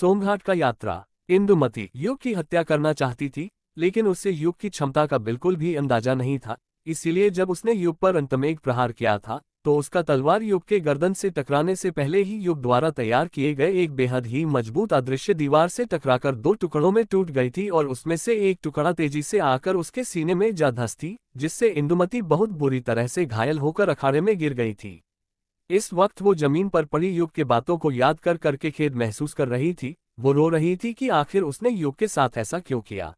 सोमघाट का यात्रा। इंदुमती युग की हत्या करना चाहती थी, लेकिन उससे युग की क्षमता का बिल्कुल भी अंदाजा नहीं था। इसीलिए जब उसने युग पर अंतमेघ प्रहार किया था, तो उसका तलवार युग के गर्दन से टकराने से पहले ही युग द्वारा तैयार किए गए एक बेहद ही मजबूत अदृश्य दीवार से टकराकर दो टुकड़ों में टूट गई थी और उसमें से एक टुकड़ा तेजी से आकर उसके सीने में जा धंसी, जिससे इंदुमती बहुत बुरी तरह से घायल होकर अखाड़े में गिर गई थी। इस वक्त वो जमीन पर पड़ी युग के बातों को याद कर करके खेद महसूस कर रही थी। वो रो रही थी कि आखिर उसने युग के साथ ऐसा क्यों किया।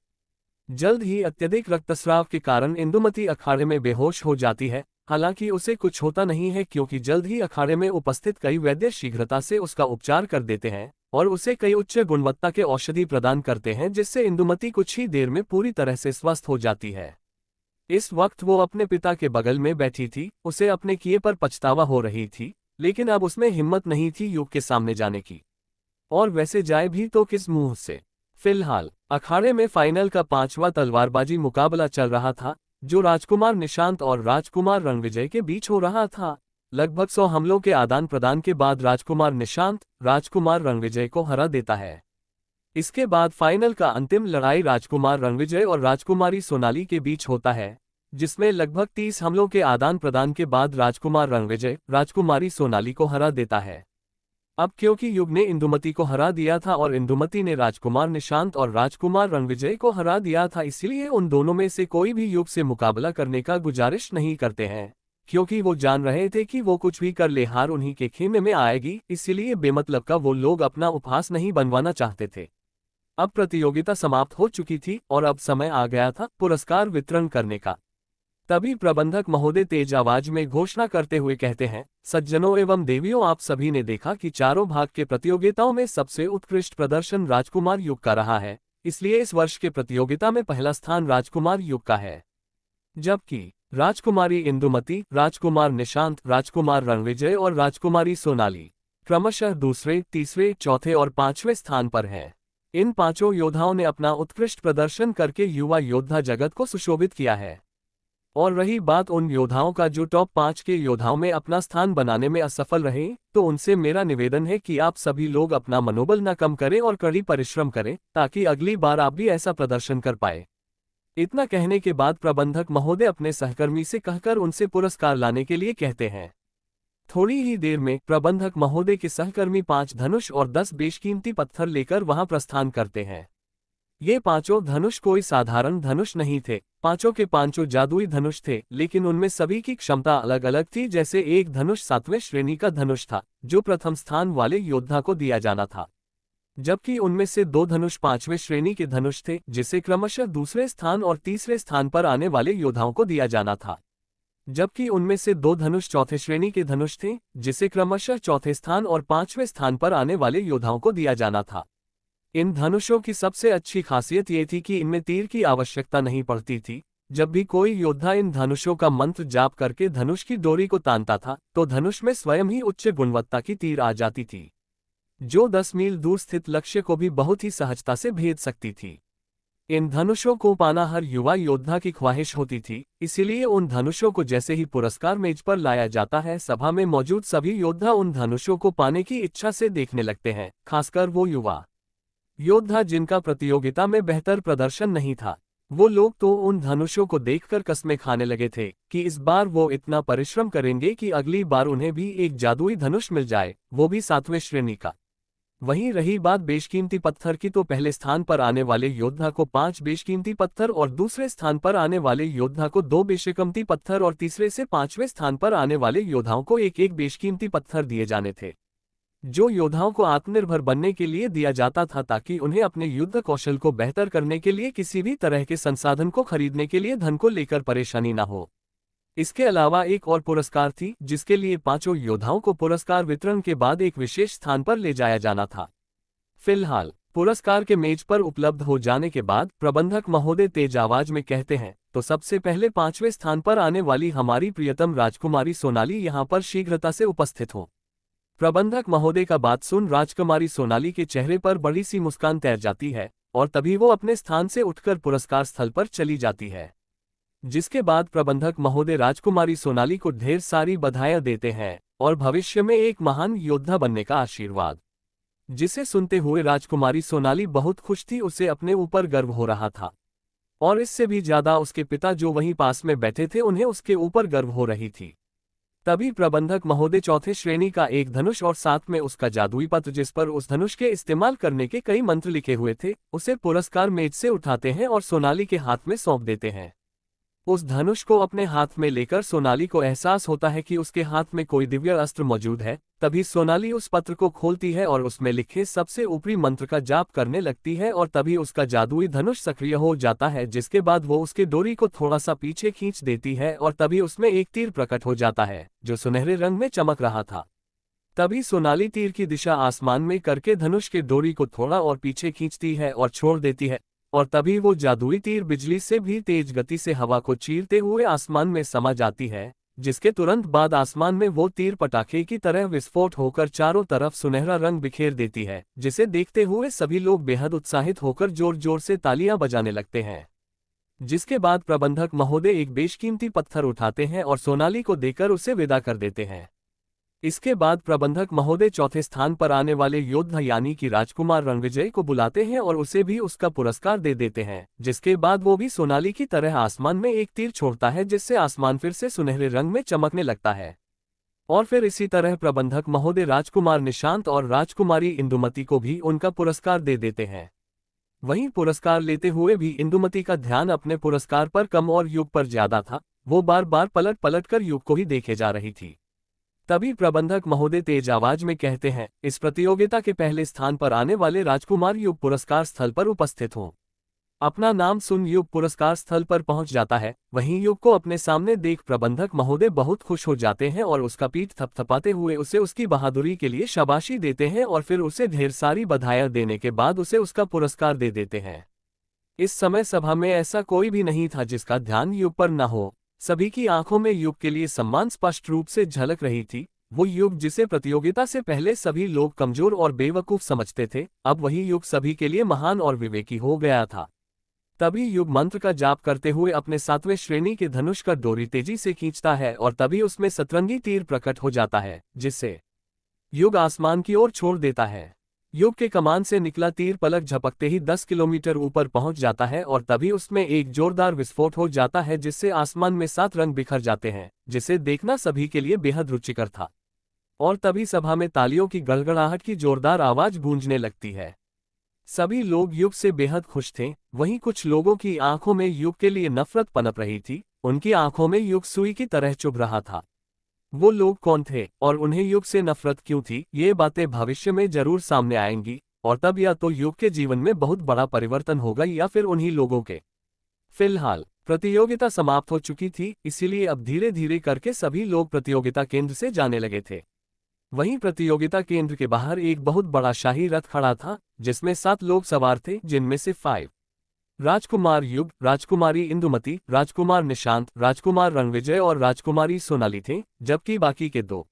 जल्द ही अत्यधिक रक्तस्राव के कारण इंदुमती अखाड़े में बेहोश हो जाती है। हालांकि उसे कुछ होता नहीं है, क्योंकि जल्द ही अखाड़े में उपस्थित कई वैद्य शीघ्रता से उसका उपचार कर देते हैं और उसे कई उच्च गुणवत्ता के औषधि प्रदान करते हैं, जिससे इंदुमती कुछ ही देर में पूरी तरह से स्वस्थ हो जाती है। इस वक्त वो अपने पिता के बगल में बैठी थी। उसे अपने किए पर पछतावा हो रही थी, लेकिन अब उसमें हिम्मत नहीं थी युग के सामने जाने की। और वैसे जाए भी तो किस मुंह से। फिलहाल अखाड़े में फाइनल का 5वां तलवारबाजी मुकाबला चल रहा था, जो राजकुमार निशांत और राजकुमार रणविजय के बीच हो रहा था। लगभग 100 हमलों के आदान प्रदान के बाद राजकुमार निशांत राजकुमार रणविजय को हरा देता है। इसके बाद फाइनल का अंतिम लड़ाई राजकुमार रणविजय और राजकुमारी सोनाली के बीच होता है, जिसमें लगभग 30 हमलों के आदान प्रदान के बाद राजकुमार रणविजय राजकुमारी सोनाली को हरा देता है। अब क्योंकि युग ने इंदुमती को हरा दिया था और इंदुमती ने राजकुमार निशांत और राजकुमार रणविजय को हरा दिया था, इसलिए उन दोनों में से कोई भी युग से मुकाबला करने का गुजारिश नहीं करते हैं, क्योंकि वो जान रहे थे कि वो कुछ भी कर ले हार उन्हीं के खेमे में आएगी। इसलिए बेमतलब का वो लोग अपना उपहास नहीं बनवाना चाहते थे। अब प्रतियोगिता समाप्त हो चुकी थी और अब समय आ गया था पुरस्कार वितरण करने का। तभी प्रबंधक महोदय तेज आवाज में घोषणा करते हुए कहते हैं, सज्जनों एवं देवियों, आप सभी ने देखा कि चारों भाग के प्रतियोगिताओं में सबसे उत्कृष्ट प्रदर्शन राजकुमार युग का रहा है, इसलिए इस वर्ष के प्रतियोगिता में पहला स्थान राजकुमार युग का है, जबकि राजकुमारी इंदुमती, राजकुमार निशांत, राजकुमार रणविजय और राजकुमारी सोनाली क्रमशः दूसरे, तीसरे, चौथे और 5वें स्थान पर हैं। इन पांचों योद्धाओं ने अपना उत्कृष्ट प्रदर्शन करके युवा योद्धा जगत को सुशोभित किया है। और रही बात उन योद्धाओं का जो टॉप 5 के योद्धाओं में अपना स्थान बनाने में असफल रहे, तो उनसे मेरा निवेदन है कि आप सभी लोग अपना मनोबल न कम करें और कड़ी परिश्रम करें, ताकि अगली बार आप भी ऐसा प्रदर्शन कर पाए। इतना कहने के बाद प्रबंधक महोदय अपने सहकर्मी से कहकर उनसे पुरस्कार लाने के लिए कहते हैं। थोड़ी ही देर में प्रबंधक महोदय के सहकर्मी 5 धनुष और 10 बेशकीमती पत्थर लेकर वहां प्रस्थान करते हैं। ये पांचों धनुष कोई साधारण धनुष नहीं थे, पांचों के पांचों जादुई धनुष थे, लेकिन उनमें सभी की क्षमता अलग अलग थी। जैसे एक धनुष 7वें श्रेणी का धनुष था, जो प्रथम स्थान वाले योद्धा को दिया जाना था, जबकि उनमें से 2 धनुष 5वें श्रेणी के धनुष थे, जिसे क्रमशः दूसरे स्थान और तीसरे स्थान पर आने वाले योद्धाओं को दिया जाना था, जबकि उनमें से 2 धनुष चौथे श्रेणी के धनुष थे, जिसे क्रमशः चौथे स्थान और 5वें स्थान पर आने वाले योद्धाओं को दिया जाना था। इन धनुषों की सबसे अच्छी खासियत ये थी कि इनमें तीर की आवश्यकता नहीं पड़ती थी। जब भी कोई योद्धा इन धनुषों का मंत्र जाप करके धनुष की डोरी को तानता था, तो धनुष में स्वयं ही उच्च गुणवत्ता की तीर आ जाती थी, जो 10 मील दूर स्थित लक्ष्य को भी बहुत ही सहजता से भेद सकती थी। इन धनुषों को पाना हर युवा योद्धा की ख्वाहिश होती थी, इसीलिए उन धनुषों को जैसे ही पुरस्कार मेज पर लाया जाता है, सभा में मौजूद सभी योद्धा उन धनुषों को पाने की इच्छा से देखने लगते हैं, खासकर वो युवा योद्धा जिनका प्रतियोगिता में बेहतर प्रदर्शन नहीं था। वो लोग तो उन धनुषों को देखकर कसमें खाने लगे थे कि इस बार वो इतना परिश्रम करेंगे कि अगली बार उन्हें भी एक जादुई धनुष मिल जाए, वो भी 7वें श्रेणी का। वहीं रही बात बेशकीमती पत्थर की, तो पहले स्थान पर आने वाले योद्धा को 5 बेशकीमती पत्थर और दूसरे स्थान पर आने वाले योद्धा को 2 बेशकीमती पत्थर और तीसरे से 5वें स्थान पर आने वाले योद्धाओं को एक बेशकीमती पत्थर दिए जाने थे, जो योद्धाओं को आत्मनिर्भर बनने के लिए दिया जाता था, ताकि उन्हें अपने युद्ध कौशल को बेहतर करने के लिए किसी भी तरह के संसाधन को खरीदने के लिए धन को लेकर परेशानी न हो। इसके अलावा एक और पुरस्कार थी, जिसके लिए 5 योद्धाओं को पुरस्कार वितरण के बाद एक विशेष स्थान पर ले जाया जाना था। फिलहाल पुरस्कार के मेज पर उपलब्ध हो जाने के बाद प्रबंधक महोदय तेज आवाज में कहते हैं, तो सबसे पहले 5वें स्थान पर आने वाली हमारी प्रियतम राजकुमारी सोनाली यहाँ पर शीघ्रता से उपस्थित हो। प्रबंधक महोदय का बात सुन राजकुमारी सोनाली के चेहरे पर बड़ी सी मुस्कान तैर जाती है और तभी वो अपने स्थान से उठकर पुरस्कार स्थल पर चली जाती है, जिसके बाद प्रबंधक महोदय राजकुमारी सोनाली को ढेर सारी बधाइयां देते हैं और भविष्य में एक महान योद्धा बनने का आशीर्वाद जिसे सुनते हुए राजकुमारी सोनाली बहुत खुश थी। उसे अपने ऊपर गर्व हो रहा था और इससे भी ज्यादा उसके पिता जो वहीं पास में बैठे थे उन्हें उसके ऊपर गर्व हो रही थी। तभी प्रबंधक महोदय चौथे श्रेणी का एक धनुष और साथ में उसका जादुई पत्र जिस पर उस धनुष के इस्तेमाल करने के कई मंत्र लिखे हुए थे उसे पुरस्कार मेज से उठाते हैं और सोनाली के हाथ में सौंप देते हैं। उस धनुष को अपने हाथ में लेकर सोनाली को एहसास होता है कि उसके हाथ में कोई दिव्य अस्त्र मौजूद है। तभी सोनाली उस पत्र को खोलती है और उसमें लिखे सबसे ऊपरी मंत्र का जाप करने लगती है और तभी उसका जादुई धनुष सक्रिय हो जाता है, जिसके बाद वो उसके डोरी को थोड़ा सा पीछे खींच देती है और तभी उसमें एक तीर प्रकट हो जाता है जो सुनहरे रंग में चमक रहा था। तभी सोनाली तीर की दिशा आसमान में करके धनुष के डोरी को थोड़ा और पीछे खींचती है और छोड़ देती है और तभी वो जादुई तीर बिजली से भी तेज गति से हवा को चीरते हुए आसमान में समा जाती है, जिसके तुरंत बाद आसमान में वो तीर पटाखे की तरह विस्फोट होकर चारों तरफ सुनहरा रंग बिखेर देती है, जिसे देखते हुए सभी लोग बेहद उत्साहित होकर जोर जोर से तालियां बजाने लगते हैं। जिसके बाद प्रबंधक महोदय एक बेशकीमती पत्थर उठाते हैं और सोनाली को देकर उसे विदा कर देते हैं। इसके बाद प्रबंधक महोदय चौथे स्थान पर आने वाले योद्धा यानी कि राजकुमार रणविजय को बुलाते हैं और उसे भी उसका पुरस्कार दे देते हैं, जिसके बाद वो भी सोनाली की तरह आसमान में एक तीर छोड़ता है जिससे आसमान फिर से सुनहरे रंग में चमकने लगता है। और फिर इसी तरह प्रबंधक महोदय राजकुमार निशांत और राजकुमारी इंदुमती को भी उनका पुरस्कार दे देते हैं। वहीं पुरस्कार लेते हुए भी इंदुमती का ध्यान अपने पुरस्कार पर कम और युग पर ज्यादा था। वो बार बार पलट पलट कर युग को ही देखे जा रही थी। तभी प्रबंधक महोदय तेज आवाज में कहते हैं, इस प्रतियोगिता के पहले स्थान पर आने वाले राजकुमार युग पुरस्कार स्थल पर उपस्थित हों। अपना नाम सुन युग पुरस्कार स्थल पर पहुंच जाता है। वहीं युग को अपने सामने देख प्रबंधक महोदय बहुत खुश हो जाते हैं और उसका पीठ थपथपाते हुए उसे उसकी बहादुरी के लिए शाबाशी देते हैं और फिर उसे ढेर सारी बधाइयां देने के बाद उसे उसका पुरस्कार दे देते हैं। इस समय सभा में ऐसा कोई भी नहीं था जिसका ध्यान युग पर न हो। सभी की आंखों में युग के लिए सम्मान स्पष्ट रूप से झलक रही थी। वो युग जिसे प्रतियोगिता से पहले सभी लोग कमजोर और बेवकूफ समझते थे, अब वही युग सभी के लिए महान और विवेकी हो गया था। तभी युग मंत्र का जाप करते हुए अपने 7वें श्रेणी के धनुष का डोरी तेजी से खींचता है और तभी उसमें सतरंगी तीर प्रकट हो जाता है, जिससे युग आसमान की ओर छोड़ देता है। युग के कमान से निकला तीर पलक झपकते ही 10 किलोमीटर ऊपर पहुंच जाता है और तभी उसमें एक जोरदार विस्फोट हो जाता है जिससे आसमान में 7 रंग बिखर जाते हैं, जिसे देखना सभी के लिए बेहद रुचिकर था। और तभी सभा में तालियों की गड़गड़ाहट की जोरदार आवाज गूंजने लगती है। सभी लोग युग से बेहद खुश थे। वहीं कुछ लोगों की आंखों में युग के लिए नफरत पनप रही थी। उनकी आंखों में युग सुई की तरह चुभ रहा था। वो लोग कौन थे और उन्हें युग से नफरत क्यों थी, ये बातें भविष्य में जरूर सामने आएंगी और तब या तो युग के जीवन में बहुत बड़ा परिवर्तन होगा या फिर उन्हीं लोगों के। फिलहाल प्रतियोगिता समाप्त हो चुकी थी, इसीलिए अब धीरे धीरे करके सभी लोग प्रतियोगिता केंद्र से जाने लगे थे। वहीं प्रतियोगिता केंद्र के बाहर एक बहुत बड़ा शाही रथ खड़ा था जिसमें 7 लोग सवार थे, जिनमें से 5 राजकुमार युग, राजकुमारी इंदुमती, राजकुमार निशांत, राजकुमार रणविजय और राजकुमारी सोनाली थे, जबकि बाकी के 2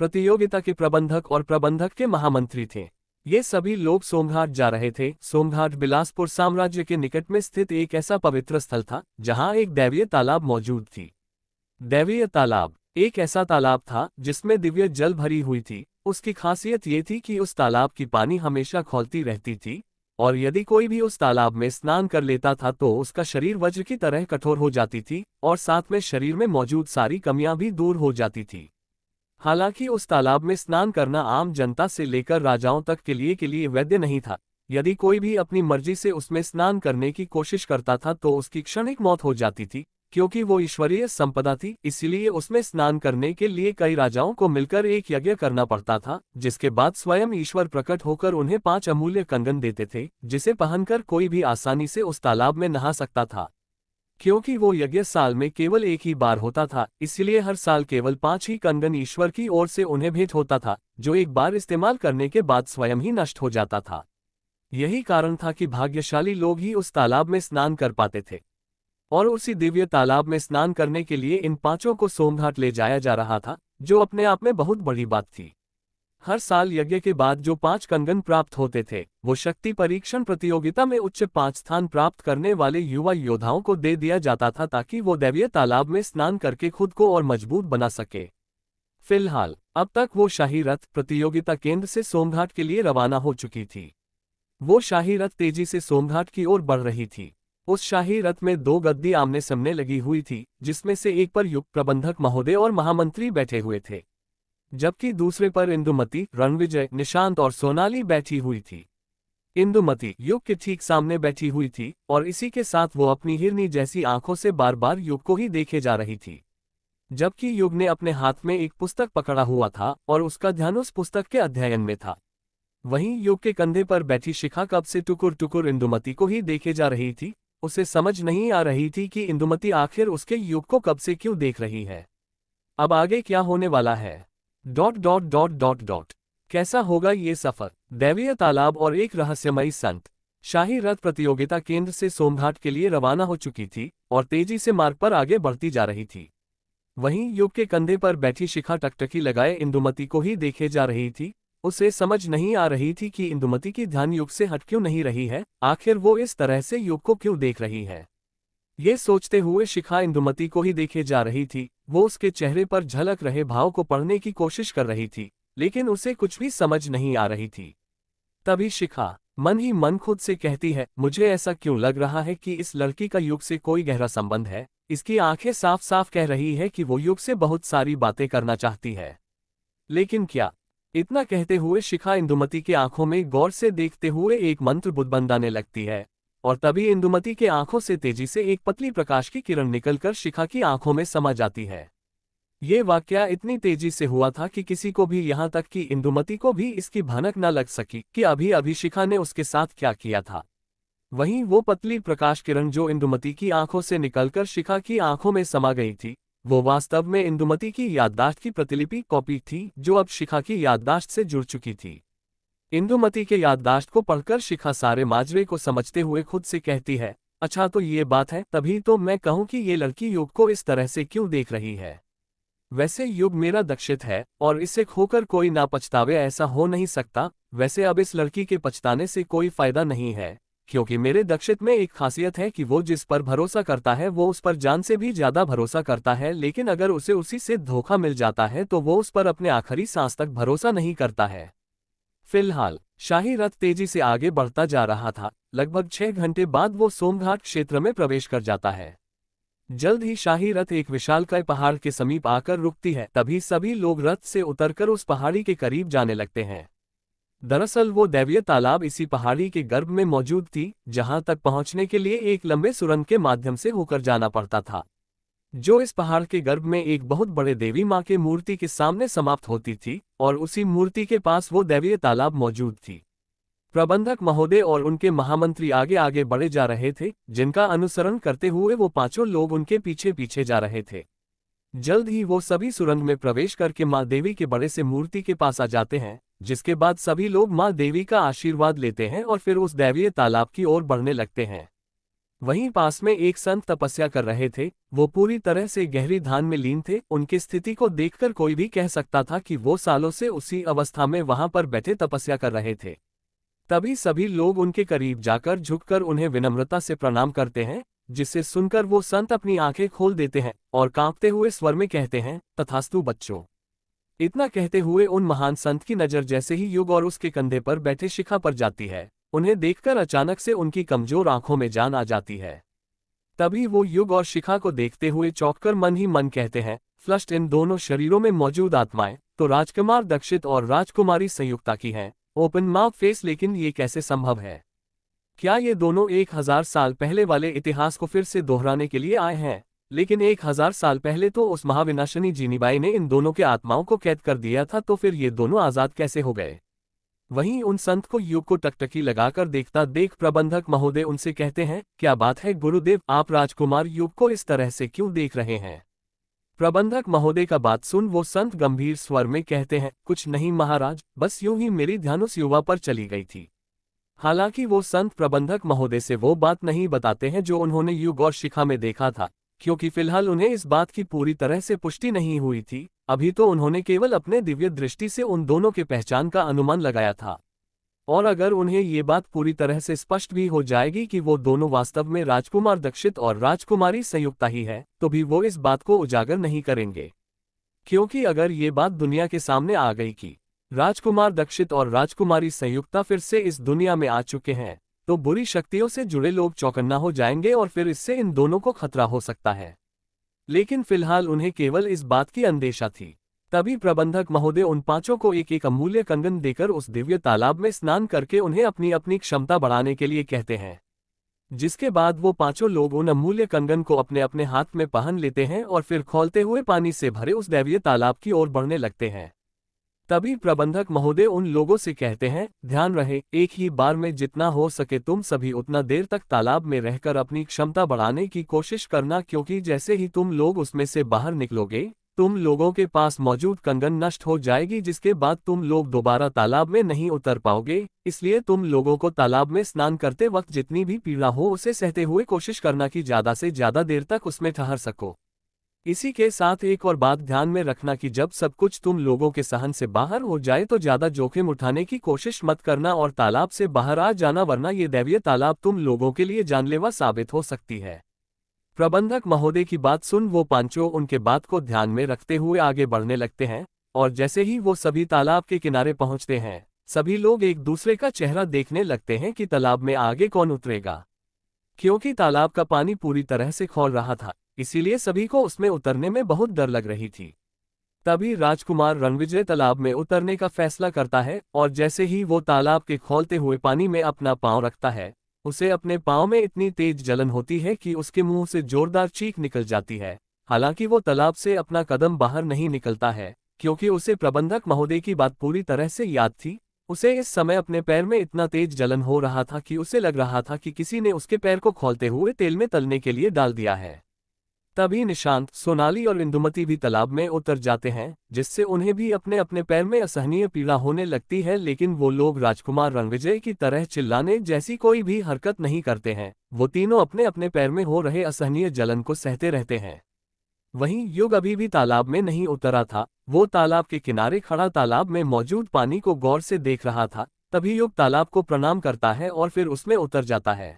प्रतियोगिता के प्रबंधक और प्रबंधक के महामंत्री थे। ये सभी लोग सोमघाट जा रहे थे। सोमघाट बिलासपुर साम्राज्य के निकट में स्थित एक ऐसा पवित्र स्थल था जहां एक दैवीय तालाब मौजूद थी। दैवीय तालाब एक ऐसा तालाब था जिसमें दिव्य जल भरी हुई थी। उसकी खासियत ये थी कि उस तालाब की पानी हमेशा खौलती रहती थी और यदि कोई भी उस तालाब में स्नान कर लेता था तो उसका शरीर वज्र की तरह कठोर हो जाती थी और साथ में शरीर में मौजूद सारी कमियां भी दूर हो जाती थी। हालांकि उस तालाब में स्नान करना आम जनता से लेकर राजाओं तक के लिए वैध नहीं था। यदि कोई भी अपनी मर्जी से उसमें स्नान करने की कोशिश करता था तो उसकी क्षणिक मौत हो जाती थी, क्योंकि वो ईश्वरीय संपदा थी। इसलिए उसमें स्नान करने के लिए कई राजाओं को मिलकर एक यज्ञ करना पड़ता था, जिसके बाद स्वयं ईश्वर प्रकट होकर उन्हें 5 अमूल्य कंगन देते थे, जिसे पहनकर कोई भी आसानी से उस तालाब में नहा सकता था। क्योंकि वो यज्ञ साल में केवल एक ही बार होता था, इसलिए हर साल केवल 5 ही कंगन ईश्वर की ओर से उन्हें भेंट होता था, जो एक बार इस्तेमाल करने के बाद स्वयं ही नष्ट हो जाता था। यही कारण था कि भाग्यशाली लोग ही उस तालाब में स्नान कर पाते थे। और उसी दिव्य तालाब में स्नान करने के लिए इन 5 को सोमघाट ले जाया जा रहा था, जो अपने आप में बहुत बड़ी बात थी। हर साल यज्ञ के बाद जो 5 कंगन प्राप्त होते थे वो शक्ति परीक्षण प्रतियोगिता में उच्च 5 स्थान प्राप्त करने वाले युवा योद्धाओं को दे दिया जाता था, ताकि वो दैवीय तालाब में स्नान करके खुद को और मजबूत बना सके। फिलहाल अब तक वो शाही रथ प्रतियोगिता केंद्र से सोमघाट के लिए रवाना हो चुकी थी। वो शाही रथ तेजी से सोमघाट की ओर बढ़ रही थी। उस शाही रथ में दो गद्दी आमने सामने लगी हुई थी, जिसमें से एक पर युग प्रबंधक महोदय और महामंत्री बैठे हुए थे, जबकि दूसरे पर इंदुमती, रणविजय, निशांत और सोनाली बैठी हुई थी। इंदुमती युग के ठीक सामने बैठी हुई थी और इसी के साथ वो अपनी हिरनी जैसी आंखों से बार बार युग को ही देखे जा रही थी, जबकि युग ने अपने हाथ में एक पुस्तक पकड़ा हुआ था और उसका ध्यान उस पुस्तक के अध्ययन में था। वहीं युग के कंधे पर बैठी शिखा कब से टुकुर टुकुर इंदुमती को ही देखे जा रही थी। उसे समझ नहीं आ रही थी कि इंदुमती आखिर उसके युग को कब से क्यों देख रही है। अब आगे क्या होने वाला है? ... कैसा होगा ये सफर? दैवीय तालाब और एक रहस्यमयी संत। शाही रथ प्रतियोगिता केंद्र से सोमघाट के लिए रवाना हो चुकी थी और तेजी से मार्ग पर आगे बढ़ती जा रही थी। वहीं युग के कंधे पर बैठी शिखा टकटकी लगाए इंदुमती को ही देखे जा रही थी। उसे समझ नहीं आ रही थी कि इंदुमती की ध्यान युग से हट क्यों नहीं रही है, आखिर वो इस तरह से युग को क्यों देख रही है। ये सोचते हुए शिखा इंदुमती को ही देखे जा रही थी। वो उसके चेहरे पर झलक रहे भाव को पढ़ने की कोशिश कर रही थी, लेकिन उसे कुछ भी समझ नहीं आ रही थी। तभी शिखा मन ही मन खुद से कहती है, मुझे ऐसा क्यों लग रहा है कि इस लड़की का युग से कोई गहरा संबंध है। इसकी आंखें साफ साफ कह रही है कि वो युग से बहुत सारी बातें करना चाहती है, लेकिन क्या? इतना कहते हुए शिखा इंदुमती के आंखों में गौर से देखते हुए एक मंत्र बुदबुदाने लगती है और तभी इंदुमती के आंखों से तेजी से एक पतली प्रकाश की किरण निकलकर शिखा की आंखों में समा जाती है। ये वाकया इतनी तेजी से हुआ था कि किसी को भी, यहाँ तक कि इंदुमती को भी इसकी भनक न लग सकी कि अभी अभी शिखा ने उसके साथ क्या किया था। वहीं वो पतली प्रकाश किरण जो इंदुमती की आंखों से निकलकर शिखा की आंखों में समा गई थी, वो वास्तव में इंदुमती की याददाश्त की प्रतिलिपि कॉपी थी, जो अब शिखा की याददाश्त से जुड़ चुकी थी। इंदुमती के याददाश्त को पढ़कर शिखा सारे माजरे को समझते हुए खुद से कहती है, अच्छा तो ये बात है, तभी तो मैं कहूँ कि ये लड़की युग को इस तरह से क्यों देख रही है। वैसे युग मेरा दक्षित है और इसे खोकर कोई ना पछतावे, ऐसा हो नहीं सकता। वैसे अब इस लड़की के पछताने से कोई फायदा नहीं है, क्योंकि मेरे दक्षित में एक खासियत है कि वो जिस पर भरोसा करता है वो उस पर जान से भी ज्यादा भरोसा करता है, लेकिन अगर उसे उसी से धोखा मिल जाता है तो वो उस पर अपने आखिरी सांस तक भरोसा नहीं करता है। फिलहाल शाही रथ तेजी से आगे बढ़ता जा रहा था। लगभग 6 घंटे बाद वो सोमघाट क्षेत्र में प्रवेश कर जाता है। जल्द ही शाही रथ एक विशालकाय पहाड़ के समीप आकर रुकती है। तभी सभी लोग रथ से उतरकर उस पहाड़ी के करीब जाने लगते हैं। दरअसल वो दैवीय तालाब इसी पहाड़ी के गर्भ में मौजूद थी, जहां तक पहुंचने के लिए एक लंबे सुरंग के माध्यम से होकर जाना पड़ता था, जो इस पहाड़ के गर्भ में एक बहुत बड़े देवी मां के मूर्ति के सामने समाप्त होती थी और उसी मूर्ति के पास वो दैवीय तालाब मौजूद थी। प्रबंधक महोदय और उनके महामंत्री आगे आगे बढ़े जा रहे थे, जिनका अनुसरण करते हुए वो पांचों लोग उनके पीछे पीछे जा रहे थे। जल्द ही वो सभी सुरंग में प्रवेश करके मां देवी के बड़े से मूर्ति के पास आ जाते हैं, जिसके बाद सभी लोग मां देवी का आशीर्वाद लेते हैं और फिर उस दैवीय तालाब की ओर बढ़ने लगते हैं। वहीं पास में एक संत तपस्या कर रहे थे। वो पूरी तरह से गहरी ध्यान में लीन थे। उनकी स्थिति को देखकर कोई भी कह सकता था कि वो सालों से उसी अवस्था में वहां पर बैठे तपस्या कर रहे थे। तभी सभी लोग उनके करीब जाकर झुककर उन्हें विनम्रता से प्रणाम करते हैं, जिसे सुनकर वो संत अपनी आंखें खोल देते हैं और कांपते हुए स्वर में कहते हैं, तथास्तु बच्चों। इतना कहते हुए उन महान संत की नजर जैसे ही युग और उसके कंधे पर बैठे शिखा पर जाती है, उन्हें देखकर अचानक से उनकी कमजोर आंखों में जान आ जाती है। तभी वो युग और शिखा को देखते हुए चौंककर मन ही मन कहते हैं, फ्लश्ड इन दोनों शरीरों में मौजूद आत्माएं तो राजकुमार दक्षित और राजकुमारी संयुक्ता की हैं। ओपन माउथ फेस, लेकिन ये कैसे संभव है? क्या ये दोनों 1000 साल पहले वाले इतिहास को फिर से दोहराने के लिए आए हैं? लेकिन 1000 साल पहले तो उस महाविनाशिनी जीनीबाई ने इन दोनों के आत्माओं को कैद कर दिया था, तो फिर ये दोनों आजाद कैसे हो गए? वहीं उन संत को युग को टकटकी लगाकर देखता देख प्रबंधक महोदय उनसे कहते हैं, क्या बात है गुरुदेव, आप राजकुमार युग को इस तरह से क्यों देख रहे हैं? प्रबंधक महोदय का बात सुन वो संत गंभीर स्वर में कहते हैं, कुछ नहीं महाराज, बस यूं ही मेरी ध्यान उस युवा पर चली गई थी। हालांकि वो संत प्रबंधक महोदय से वो बात नहीं बताते हैं जो उन्होंने युग और शिखा में देखा था, क्योंकि फिलहाल उन्हें इस बात की पूरी तरह से पुष्टि नहीं हुई थी। अभी तो उन्होंने केवल अपने दिव्य दृष्टि से उन दोनों के पहचान का अनुमान लगाया था, और अगर उन्हें ये बात पूरी तरह से स्पष्ट भी हो जाएगी कि वो दोनों वास्तव में राजकुमार दक्षित और राजकुमारी संयुक्ता ही है, तो भी वो इस बात को उजागर नहीं करेंगे, क्योंकि अगर ये बात दुनिया के सामने आ गई कि राजकुमार दक्षित और राजकुमारी संयुक्ता फिर से इस दुनिया में आ चुके हैं, तो बुरी शक्तियों से जुड़े लोग चौकन्ना हो जाएंगे और फिर इससे इन दोनों को खतरा हो सकता है। लेकिन फिलहाल उन्हें केवल इस बात की अंदेशा थी। तभी प्रबंधक महोदय उन पांचों को एक एक अमूल्य कंगन देकर उस दिव्य तालाब में स्नान करके उन्हें अपनी अपनी क्षमता बढ़ाने के लिए कहते हैं। जिसके बाद वो पांचों लोग उन अमूल्य कंगन को अपने अपने हाथ में पहन लेते हैं और फिर खौलते हुए पानी से भरे उस दैवीय तालाब की ओर बढ़ने लगते हैं। तभी प्रबंधक महोदय उन लोगों से कहते हैं, ध्यान रहे, एक ही बार में जितना हो सके तुम सभी उतना देर तक तालाब में रहकर अपनी क्षमता बढ़ाने की कोशिश करना, क्योंकि जैसे ही तुम लोग उसमें से बाहर निकलोगे तुम लोगों के पास मौजूद कंगन नष्ट हो जाएगी, जिसके बाद तुम लोग दोबारा तालाब में नहीं उतर पाओगे। इसलिए तुम लोगों को तालाब में स्नान करते वक्त जितनी भी पीड़ा हो उसे सहते हुए कोशिश करना कि ज्यादा से ज्यादा देर तक उसमें ठहर सको। इसी के साथ एक और बात ध्यान में रखना कि जब सब कुछ तुम लोगों के सहन से बाहर हो जाए तो ज्यादा जोखिम उठाने की कोशिश मत करना और तालाब से बाहर आ जाना, वरना ये दैवीय तालाब तुम लोगों के लिए जानलेवा साबित हो सकती है। प्रबंधक महोदय की बात सुन वो पांचों उनके बात को ध्यान में रखते हुए आगे बढ़ने लगते हैं और जैसे ही वो सभी तालाब के किनारे पहुंचते हैं सभी लोग एक दूसरे का चेहरा देखने लगते हैं कि तालाब में आगे कौन उतरेगा। क्योंकि तालाब का पानी पूरी तरह से खौल रहा था, इसीलिए सभी को उसमें उतरने में बहुत डर लग रही थी। तभी राजकुमार रणविजय तालाब में उतरने का फैसला करता है और जैसे ही वो तालाब के खौलते हुए पानी में अपना पांव रखता है उसे अपने पांव में इतनी तेज जलन होती है कि उसके मुंह से जोरदार चीख निकल जाती है। हालांकि वो तालाब से अपना कदम बाहर नहीं निकलता है, क्योंकि उसे प्रबंधक महोदय की बात पूरी तरह से याद थी। उसे इस समय अपने पैर में इतना तेज जलन हो रहा था कि उसे लग रहा था कि किसी ने उसके पैर को खौलते हुए तेल में तलने के लिए डाल दिया है। तभी निशांत, सोनाली और इंदुमती भी तालाब में उतर जाते हैं, जिससे उन्हें भी अपने अपने पैर में असहनीय पीड़ा होने लगती है। लेकिन वो लोग राजकुमार रणविजय की तरह चिल्लाने जैसी कोई भी हरकत नहीं करते हैं। वो तीनों अपने अपने पैर में हो रहे असहनीय जलन को सहते रहते हैं। वहीं युग अभी भी तालाब में नहीं उतरा था। वो तालाब के किनारे खड़ा तालाब में मौजूद पानी को गौर से देख रहा था। तभी युग तालाब को प्रणाम करता है और फिर उसमें उतर जाता है।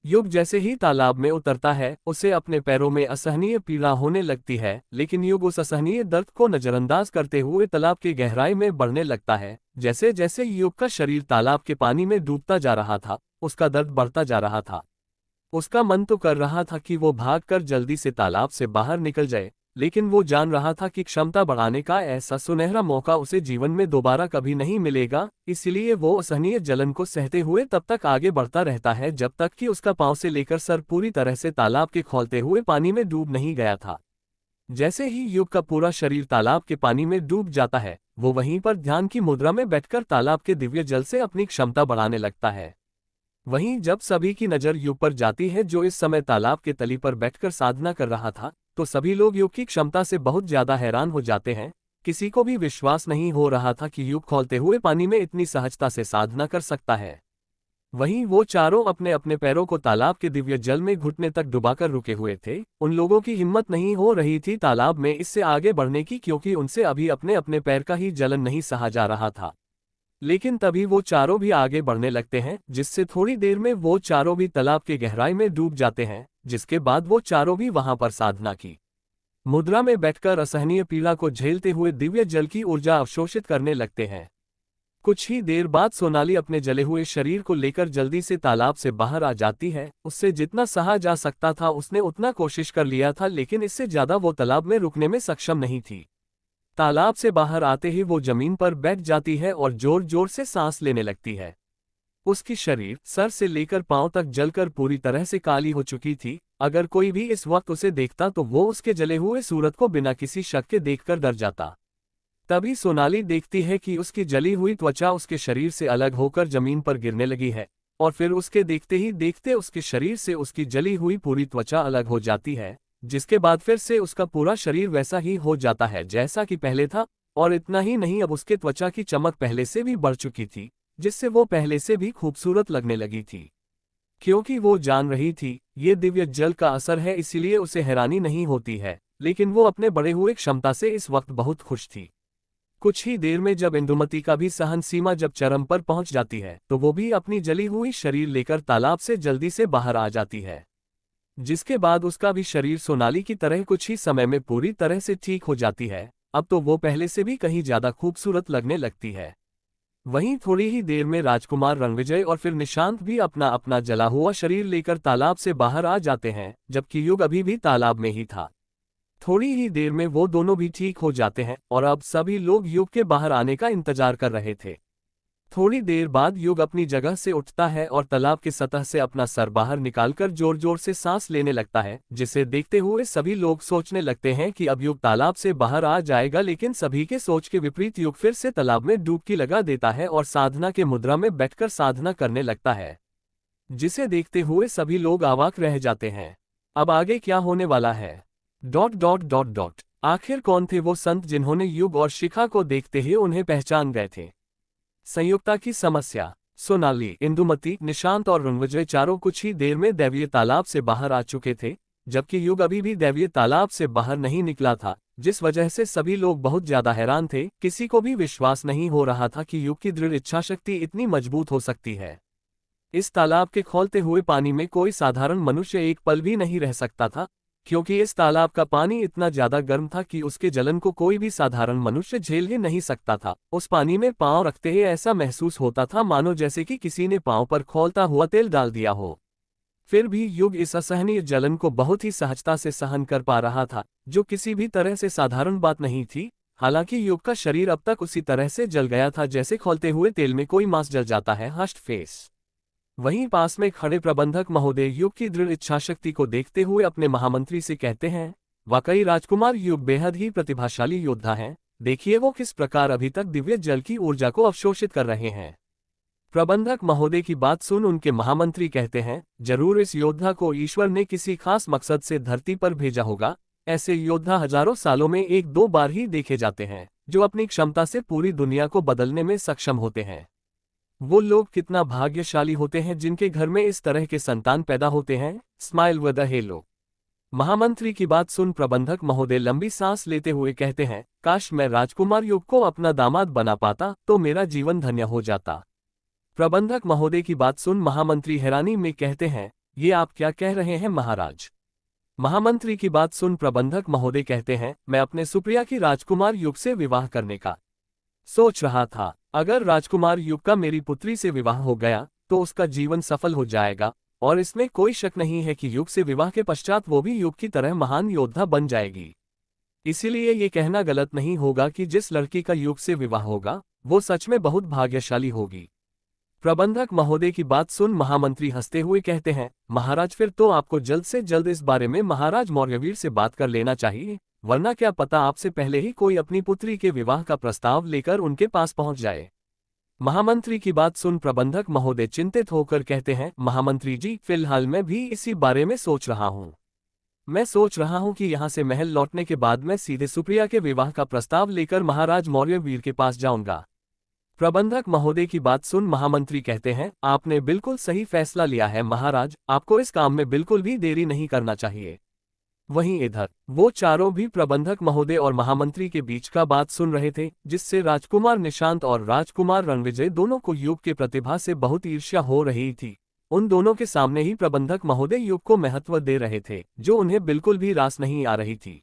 युग जैसे ही तालाब में उतरता है उसे अपने पैरों में असहनीय पीड़ा होने लगती है, लेकिन युग उस असहनीय दर्द को नजरअंदाज करते हुए तालाब की गहराई में बढ़ने लगता है। जैसे जैसे युग का शरीर तालाब के पानी में डूबता जा रहा था उसका दर्द बढ़ता जा रहा था। उसका मन तो कर रहा था कि वो भागकर जल्दी से तालाब से बाहर निकल जाए, लेकिन वो जान रहा था कि क्षमता बढ़ाने का ऐसा सुनहरा मौका उसे जीवन में दोबारा कभी नहीं मिलेगा। इसलिए वो असहनीय जलन को सहते हुए तब तक आगे बढ़ता रहता है जब तक कि उसका पांव से लेकर सर पूरी तरह से तालाब के खौलते हुए पानी में डूब नहीं गया था। जैसे ही युग का पूरा शरीर तालाब के पानी में डूब जाता है वो वहीं पर ध्यान की मुद्रा में बैठकर तालाब के दिव्य जल से अपनी क्षमता बढ़ाने लगता है। वहीं जब सभी की नजर युग पर जाती है जो इस समय तालाब के तली पर बैठकर साधना कर रहा था, तो सभी लोग युग की क्षमता से बहुत ज्यादा हैरान हो जाते हैं। किसी को भी विश्वास नहीं हो रहा था कि युग खौलते हुए पानी में इतनी सहजता से साधना कर सकता है। वहीं वो चारों अपने अपने पैरों को तालाब के दिव्य जल में घुटने तक डुबाकर रुके हुए थे। उन लोगों की हिम्मत नहीं हो रही थी तालाब में इससे आगे बढ़ने की, क्योंकि उनसे अभी अपने अपने पैर का ही जलन नहीं सहा जा रहा था। लेकिन तभी वो चारों भी आगे बढ़ने लगते हैं, जिससे थोड़ी देर में वो चारों भी तालाब के गहराई में डूब जाते हैं। जिसके बाद वो चारों भी वहां पर साधना की मुद्रा में बैठकर असहनीय पीड़ा को झेलते हुए दिव्य जल की ऊर्जा अवशोषित करने लगते हैं। कुछ ही देर बाद सोनाली अपने जले हुए शरीर को लेकर जल्दी से तालाब से बाहर आ जाती है। उससे जितना सहा जा सकता था उसने उतना कोशिश कर लिया था, लेकिन इससे ज्यादा वो तालाब में रुकने में सक्षम नहीं थी। तालाब से बाहर आते ही वो जमीन पर बैठ जाती है और जोर जोर से सांस लेने लगती है। उसकी शरीर सर से लेकर पांव तक जलकर पूरी तरह से काली हो चुकी थी। अगर कोई भी इस वक्त उसे देखता तो वो उसके जले हुए सूरत को बिना किसी शक के देखकर डर जाता। तभी सोनाली देखती है कि उसकी जली हुई त्वचा उसके शरीर से अलग होकर जमीन पर गिरने लगी है और फिर उसके देखते ही देखते उसके शरीर से उसकी जली हुई पूरी त्वचा अलग हो जाती है, जिसके बाद फिर से उसका पूरा शरीर वैसा ही हो जाता है जैसा कि पहले था। और इतना ही नहीं, अब उसके त्वचा की चमक पहले से भी बढ़ चुकी थी, जिससे वो पहले से भी खूबसूरत लगने लगी थी। क्योंकि वो जान रही थी ये दिव्य जल का असर है, इसीलिए उसे हैरानी नहीं होती है, लेकिन वो अपने बढ़े हुए क्षमता से इस वक्त बहुत खुश थी। कुछ ही देर में जब इंदुमती का भी सहन सीमा जब चरम पर पहुंच जाती है तो वो भी अपनी जली हुई शरीर लेकर तालाब से जल्दी से बाहर आ जाती है। जिसके बाद उसका भी शरीर सोनाली की तरह कुछ ही समय में पूरी तरह से ठीक हो जाती है। अब तो वो पहले से भी कहीं ज्यादा खूबसूरत लगने लगती है। वहीं थोड़ी ही देर में राजकुमार रणविजय और फिर निशांत भी अपना अपना जला हुआ शरीर लेकर तालाब से बाहर आ जाते हैं, जबकि युग अभी भी तालाब में ही था। थोड़ी ही देर में वो दोनों भी ठीक हो जाते हैं और अब सभी लोग युग के बाहर आने का इंतजार कर रहे थे। थोड़ी देर बाद युग अपनी जगह से उठता है और तालाब की सतह से अपना सर बाहर निकालकर जोर जोर से सांस लेने लगता है, जिसे देखते हुए सभी लोग सोचने लगते हैं कि अब युग तालाब से बाहर आ जाएगा। लेकिन सभी के सोच के विपरीत युग फिर से तालाब में डुबकी लगा देता है और साधना के मुद्रा में बैठकर साधना करने लगता है, जिसे देखते हुए सभी लोग अवाक रह जाते हैं। अब आगे क्या होने वाला है? डॉट डॉट डॉट डॉट आखिर कौन थे वो संत जिन्होंने युग और शिखा को देखते ही उन्हें पहचान गए थे? संयुक्ता की समस्या। सोनाली, इंदुमती, निशांत और रणविजय चारों कुछ ही देर में दैवीय तालाब से बाहर आ चुके थे, जबकि युग अभी भी दैवीय तालाब से बाहर नहीं निकला था, जिस वजह से सभी लोग बहुत ज्यादा हैरान थे। किसी को भी विश्वास नहीं हो रहा था कि युग की दृढ़ इच्छाशक्ति इतनी मजबूत हो सकती है। इस तालाब के खौलते हुए पानी में कोई साधारण मनुष्य एक पल भी नहीं रह सकता था, क्योंकि इस तालाब का पानी इतना ज्यादा गर्म था कि उसके जलन को कोई भी साधारण मनुष्य झेल ही नहीं सकता था। उस पानी में पांव रखते ही ऐसा महसूस होता था मानो जैसे कि किसी ने पांव पर खौलता हुआ तेल डाल दिया हो। फिर भी युग इस असहनीय जलन को बहुत ही सहजता से सहन कर पा रहा था, जो किसी भी तरह से साधारण बात नहीं थी। हालांकि युग का शरीर अब तक उसी तरह से जल गया था जैसे खौलते हुए तेल में कोई मांस जल जाता है। हस्ट फेस। वहीं पास में खड़े प्रबंधक महोदय युग की दृढ़ इच्छाशक्ति को देखते हुए अपने महामंत्री से कहते हैं, वाकई राजकुमार युग बेहद ही प्रतिभाशाली योद्धा हैं। देखिए वो किस प्रकार अभी तक दिव्य जल की ऊर्जा को अवशोषित कर रहे हैं। प्रबंधक महोदय की बात सुन उनके महामंत्री कहते हैं, जरूर इस योद्धा को ईश्वर ने किसी खास मकसद से धरती पर भेजा होगा। ऐसे योद्धा हजारों सालों में एक दो बार ही देखे जाते हैं, जो अपनी क्षमता से पूरी दुनिया को बदलने में सक्षम होते हैं। वो लोग कितना भाग्यशाली होते हैं जिनके घर में इस तरह के संतान पैदा होते हैं। Smile with a hello. महामंत्री की बात सुन प्रबंधक महोदय लंबी सांस लेते हुए कहते हैं, काश मैं राजकुमार युग को अपना दामाद बना पाता तो मेरा जीवन धन्य हो जाता। प्रबंधक महोदय की बात सुन महामंत्री हैरानी में कहते हैं, ये आप क्या कह रहे हैं महाराज? महामंत्री की बात सुन प्रबंधक महोदय कहते हैं, मैं अपने सुप्रिया की राजकुमार युग से विवाह करने का सोच रहा था। अगर राजकुमार युग का मेरी पुत्री से विवाह हो गया तो उसका जीवन सफल हो जाएगा, और इसमें कोई शक नहीं है कि युग से विवाह के पश्चात वो भी युग की तरह महान योद्धा बन जाएगी। इसीलिए ये कहना गलत नहीं होगा कि जिस लड़की का युग से विवाह होगा वो सच में बहुत भाग्यशाली होगी। प्रबंधक महोदय की बात सुन महामंत्री हंसते हुए कहते हैं, महाराज फिर तो आपको जल्द से जल्द इस बारे में महाराज मौर्यवीर से बात कर लेना चाहिए, वरना क्या पता आपसे पहले ही कोई अपनी पुत्री के विवाह का प्रस्ताव लेकर उनके पास पहुंच जाए। महामंत्री की बात सुन प्रबंधक महोदय चिंतित होकर कहते हैं, महामंत्री जी, फिलहाल मैं भी इसी बारे में सोच रहा हूं। मैं सोच रहा हूं कि यहां से महल लौटने के बाद मैं सीधे सुप्रिया के विवाह का प्रस्ताव लेकर महाराज मौर्यवीर के पास जाऊंगा। प्रबंधक महोदय की बात सुन महामंत्री कहते हैं, आपने बिल्कुल सही फैसला लिया है महाराज, आपको इस काम में बिल्कुल भी देरी नहीं करना चाहिए। वहीं इधर वो चारों भी प्रबंधक महोदय और महामंत्री के बीच का बात सुन रहे थे, जिससे राजकुमार निशांत और राजकुमार रणविजय दोनों को युग के प्रतिभा से बहुत ईर्ष्या हो रही थी। उन दोनों के सामने ही प्रबंधक महोदय युग को महत्व दे रहे थे, जो उन्हें बिल्कुल भी रास नहीं आ रही थी।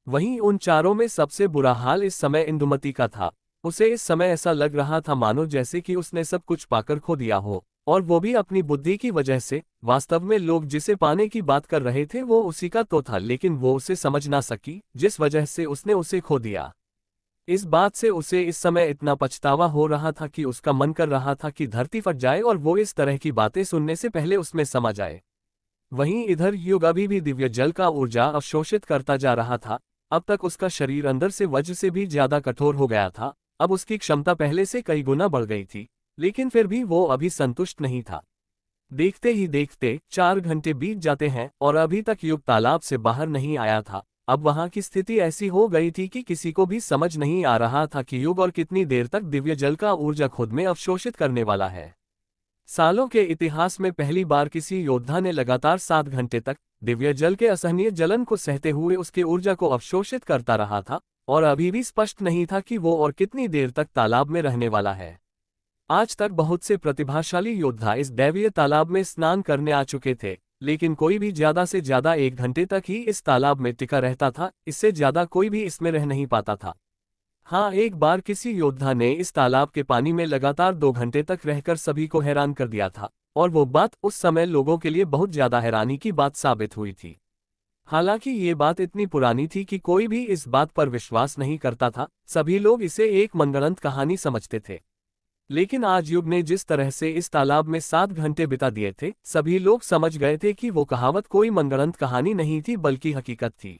वहीं उन चारों में सबसे बुरा हाल इस समय इंदुमती का था। उसे इस समय ऐसा लग रहा था मानो जैसे कि उसने सब कुछ पाकर खो दिया हो, और वो भी अपनी बुद्धि की वजह से। वास्तव में लोग जिसे पाने की बात कर रहे थे वो उसी का तो था, लेकिन वो उसे समझ ना सकी, जिस वजह से उसने उसे खो दिया। इस बात से उसे इस समय इतना पछतावा हो रहा था कि उसका मन कर रहा था कि धरती फट जाए और वो इस तरह की बातें सुनने से पहले उसमें समा जाए। वहीं इधर युग अभी भी दिव्य जल का ऊर्जा अवशोषित करता जा रहा था। अब तक उसका शरीर अंदर से वज्र से भी ज्यादा कठोर हो गया था। अब उसकी क्षमता पहले से कई गुना बढ़ गई थी, लेकिन फिर भी वो अभी संतुष्ट नहीं था। देखते ही देखते 4 घंटे बीत जाते हैं और अभी तक युग तालाब से बाहर नहीं आया था। अब वहां की स्थिति ऐसी हो गई थी कि किसी को भी समझ नहीं आ रहा था कि युग और कितनी देर तक दिव्य जल का ऊर्जा खुद में अवशोषित करने वाला है। सालों के इतिहास में पहली बार किसी योद्धा ने लगातार 7 घंटे तक दिव्य जल के असहनीय जलन को सहते हुए उसके ऊर्जा को अवशोषित करता रहा था, और अभी भी स्पष्ट नहीं था कि वो और कितनी देर तक तालाब में रहने वाला है। आज तक बहुत से प्रतिभाशाली योद्धा इस दैवीय तालाब में स्नान करने आ चुके थे, लेकिन कोई भी ज्यादा से ज्यादा 1 घंटे तक ही इस तालाब में टिका रहता था, इससे ज्यादा कोई भी इसमें रह नहीं पाता था। हाँ, एक बार किसी योद्धा ने इस तालाब के पानी में लगातार 2 घंटे तक रहकर सभी को हैरान कर दिया था, और वो बात उस समय लोगों के लिए बहुत ज्यादा हैरानी की बात साबित हुई थी। हालांकि ये बात इतनी पुरानी थी कि कोई भी इस बात पर विश्वास नहीं करता था, सभी लोग इसे एक मनगढ़ंत कहानी समझते थे। लेकिन आज युग ने जिस तरह से इस तालाब में 7 घंटे बिता दिए थे, सभी लोग समझ गए थे कि वो कहावत कोई मनगढ़ंत कहानी नहीं थी बल्कि हकीकत थी।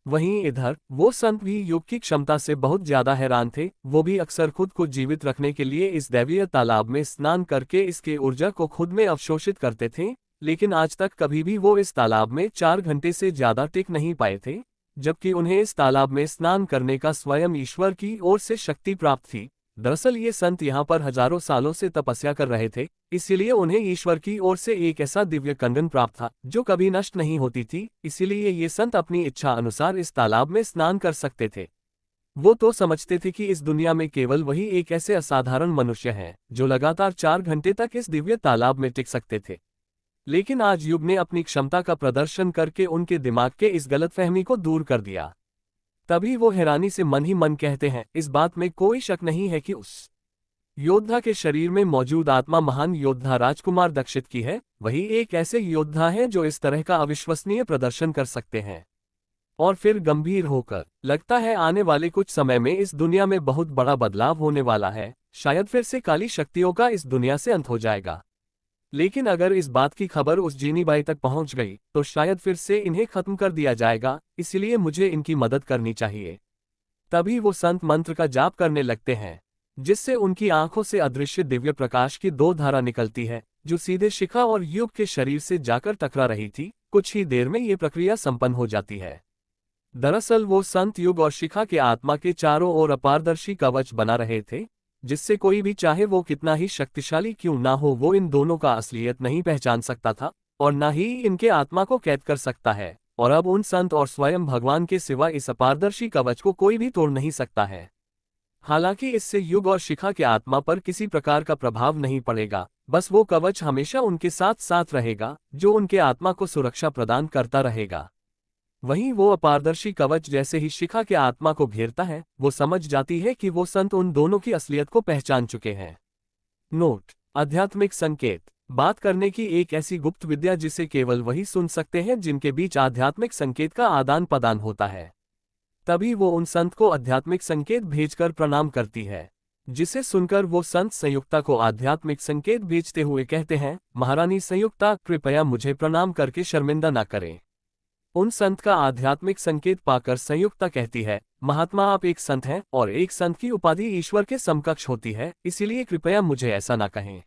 वहीं इधर वो संत भी युग की क्षमता से बहुत ज्यादा हैरान थे। वो भी अक्सर खुद को जीवित रखने के लिए इस दैवीय तालाब में स्नान करके इसके ऊर्जा को खुद में अवशोषित करते थे, लेकिन आज तक कभी भी वो इस तालाब में 4 घंटे से ज्यादा टिक नहीं पाए थे, जबकि उन्हें इस तालाब में स्नान करने का स्वयं ईश्वर की ओर से शक्ति प्राप्त थी। दरअसल ये संत यहाँ पर हजारों सालों से तपस्या कर रहे थे, इसीलिए उन्हें ईश्वर की ओर से एक ऐसा दिव्य कंगन प्राप्त था जो कभी नष्ट नहीं होती थी, इसीलिए ये संत अपनी इच्छा अनुसार इस तालाब में स्नान कर सकते थे। वो तो समझते थे कि इस दुनिया में केवल वही एक ऐसे असाधारण मनुष्य हैं जो लगातार 4 घंटे तक इस दिव्य तालाब में टिक सकते थे। लेकिन आज युग ने अपनी क्षमता का प्रदर्शन करके उनके दिमाग के इस गलतफहमी को दूर कर दिया। तभी वो हैरानी से मन ही मन कहते हैं, इस बात में कोई शक नहीं है कि उस योद्धा के शरीर में मौजूद आत्मा महान योद्धा राजकुमार दक्षित की है। वही एक ऐसे योद्धा है जो इस तरह का अविश्वसनीय प्रदर्शन कर सकते हैं। और फिर गंभीर होकर, लगता है आने वाले कुछ समय में इस दुनिया में बहुत बड़ा बदलाव होने वाला है, शायद फिर से काली शक्तियों का इस दुनिया से अंत हो जाएगा। लेकिन अगर इस बात की खबर उस जीनी बाई तक पहुंच गई तो शायद फिर से इन्हें खत्म कर दिया जाएगा, इसलिए मुझे इनकी मदद करनी चाहिए। तभी वो संत मंत्र का जाप करने लगते हैं, जिससे उनकी आंखों से अदृश्य दिव्य प्रकाश की 2 धारा निकलती है, जो सीधे शिखा और युग के शरीर से जाकर टकरा रही थी। कुछ ही देर में ये प्रक्रिया संपन्न हो जाती है। दरअसल वो संत युग और शिखा के आत्मा के चारों ओर अपारदर्शी कवच बना रहे थे, जिससे कोई भी चाहे वो कितना ही शक्तिशाली क्यों ना हो, वो इन दोनों का असलियत नहीं पहचान सकता था और न ही इनके आत्मा को कैद कर सकता है। और अब उन संत और स्वयं भगवान के सिवा इस अपारदर्शी कवच को कोई भी तोड़ नहीं सकता है। हालांकि इससे युग और शिखा के आत्मा पर किसी प्रकार का प्रभाव नहीं पड़ेगा, बस वो कवच हमेशा उनके साथ साथ रहेगा, जो उनके आत्मा को सुरक्षा प्रदान करता रहेगा। वहीं वो अपारदर्शी कवच जैसे ही शिखा के आत्मा को घेरता है, वो समझ जाती है कि वो संत उन दोनों की असलियत को पहचान चुके हैं। नोट: आध्यात्मिक संकेत बात करने की एक ऐसी गुप्त विद्या जिसे केवल वही सुन सकते हैं जिनके बीच आध्यात्मिक संकेत का आदान प्रदान होता है। तभी वो उन संत को आध्यात्मिक संकेत भेजकर प्रणाम करती है, जिसे सुनकर वो संत संयुक्ता को आध्यात्मिक संकेत भेजते हुए कहते हैं, महारानी संयुक्ता, कृपया मुझे प्रणाम करके शर्मिंदा न करें। उन संत का आध्यात्मिक संकेत पाकर संयुक्ता कहती है, महात्मा आप एक संत हैं और एक संत की उपाधि ईश्वर के समकक्ष होती है, इसीलिए कृपया मुझे ऐसा ना कहें।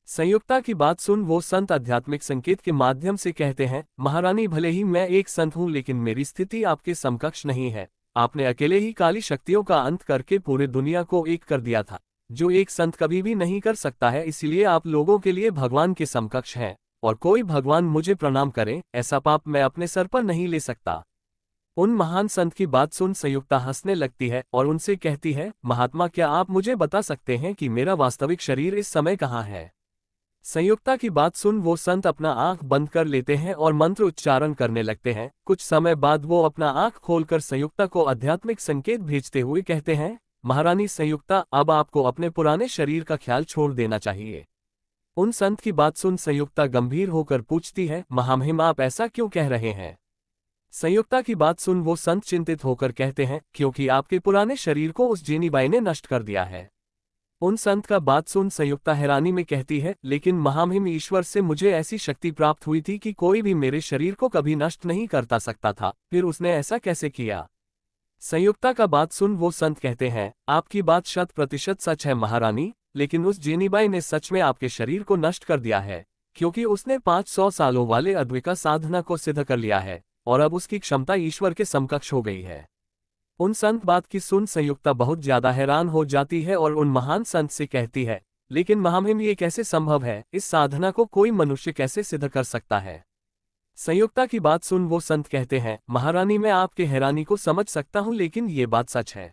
संयुक्ता की बात सुन वो संत आध्यात्मिक संकेत के माध्यम से कहते हैं, महारानी भले ही मैं एक संत हूँ लेकिन मेरी स्थिति आपके समकक्ष नहीं है। आपने अकेले ही काली शक्तियों का अंत करके पूरे दुनिया को एक कर दिया था, जो एक संत कभी भी नहीं कर सकता है, इसीलिए आप लोगों के लिए भगवान के समकक्ष हैं और कोई भगवान मुझे प्रणाम करे ऐसा पाप मैं अपने सर पर नहीं ले सकता। उन महान संत की बात सुन संयुक्ता हंसने लगती है और उनसे कहती है, महात्मा क्या आप मुझे बता सकते हैं कि मेरा वास्तविक शरीर इस समय कहाँ है? संयुक्ता की बात सुन वो संत अपना आंख बंद कर लेते हैं और मंत्र उच्चारण करने लगते हैं। कुछ समय बाद वो अपना आंख खोलकर संयुक्ता को आध्यात्मिक संकेत भेजते हुए कहते हैं, महारानी संयुक्ता, अब आपको अपने पुराने शरीर का ख्याल छोड़ देना चाहिए। उन संत की बात सुन संयुक्ता गंभीर होकर पूछती है, महामहिम आप ऐसा क्यों कह रहे हैं? संयुक्ता की बात सुन वो संत चिंतित होकर कहते हैं, क्योंकि आपके पुराने शरीर को उस जीनीबाई ने नष्ट कर दिया है। उन संत का बात सुन संयुक्ता हैरानी में कहती है, लेकिन महामहिम ईश्वर से मुझे ऐसी शक्ति प्राप्त हुई थी कि कोई भी मेरे शरीर को कभी नष्ट नहीं करता सकता था, फिर उसने ऐसा कैसे किया? संयुक्ता का बात सुन वो संत कहते हैं, आपकी बात 100% सच है महारानी, लेकिन उस जीनीबाई ने सच में आपके शरीर को नष्ट कर दिया है, क्योंकि उसने 500 सालों वाले अद्विका साधना को सिद्ध कर लिया है और अब उसकी क्षमता ईश्वर के समकक्ष हो गई है। उन संत बात की सुन संयुक्ता बहुत ज्यादा हैरान हो जाती है और उन महान संत से कहती है, लेकिन महामहिम ये कैसे संभव है? इस साधना को कोई मनुष्य कैसे सिद्ध कर सकता है? संयुक्ता की बात सुन वो संत कहते हैं, महारानी मैं आपके हैरानी को समझ सकता हूँ, लेकिन ये बात सच है।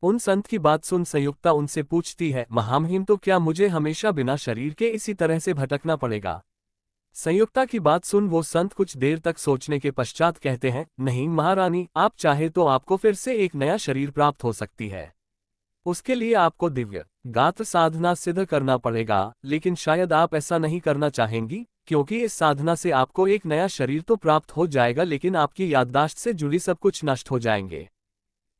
उन संत की बात सुन संयुक्ता उनसे पूछती है, महामहिम तो क्या मुझे हमेशा बिना शरीर के इसी तरह से भटकना पड़ेगा? संयुक्ता की बात सुन वो संत कुछ देर तक सोचने के पश्चात कहते हैं, नहीं महारानी, आप चाहे तो आपको फिर से एक नया शरीर प्राप्त हो सकती है। उसके लिए आपको दिव्य गात्र साधना सिद्ध करना पड़ेगा, लेकिन शायद आप ऐसा नहीं करना चाहेंगी, क्योंकि इस साधना से आपको एक नया शरीर तो प्राप्त हो जाएगा, लेकिन आपकी याददाश्त से जुड़ी सब कुछ नष्ट हो जाएंगे।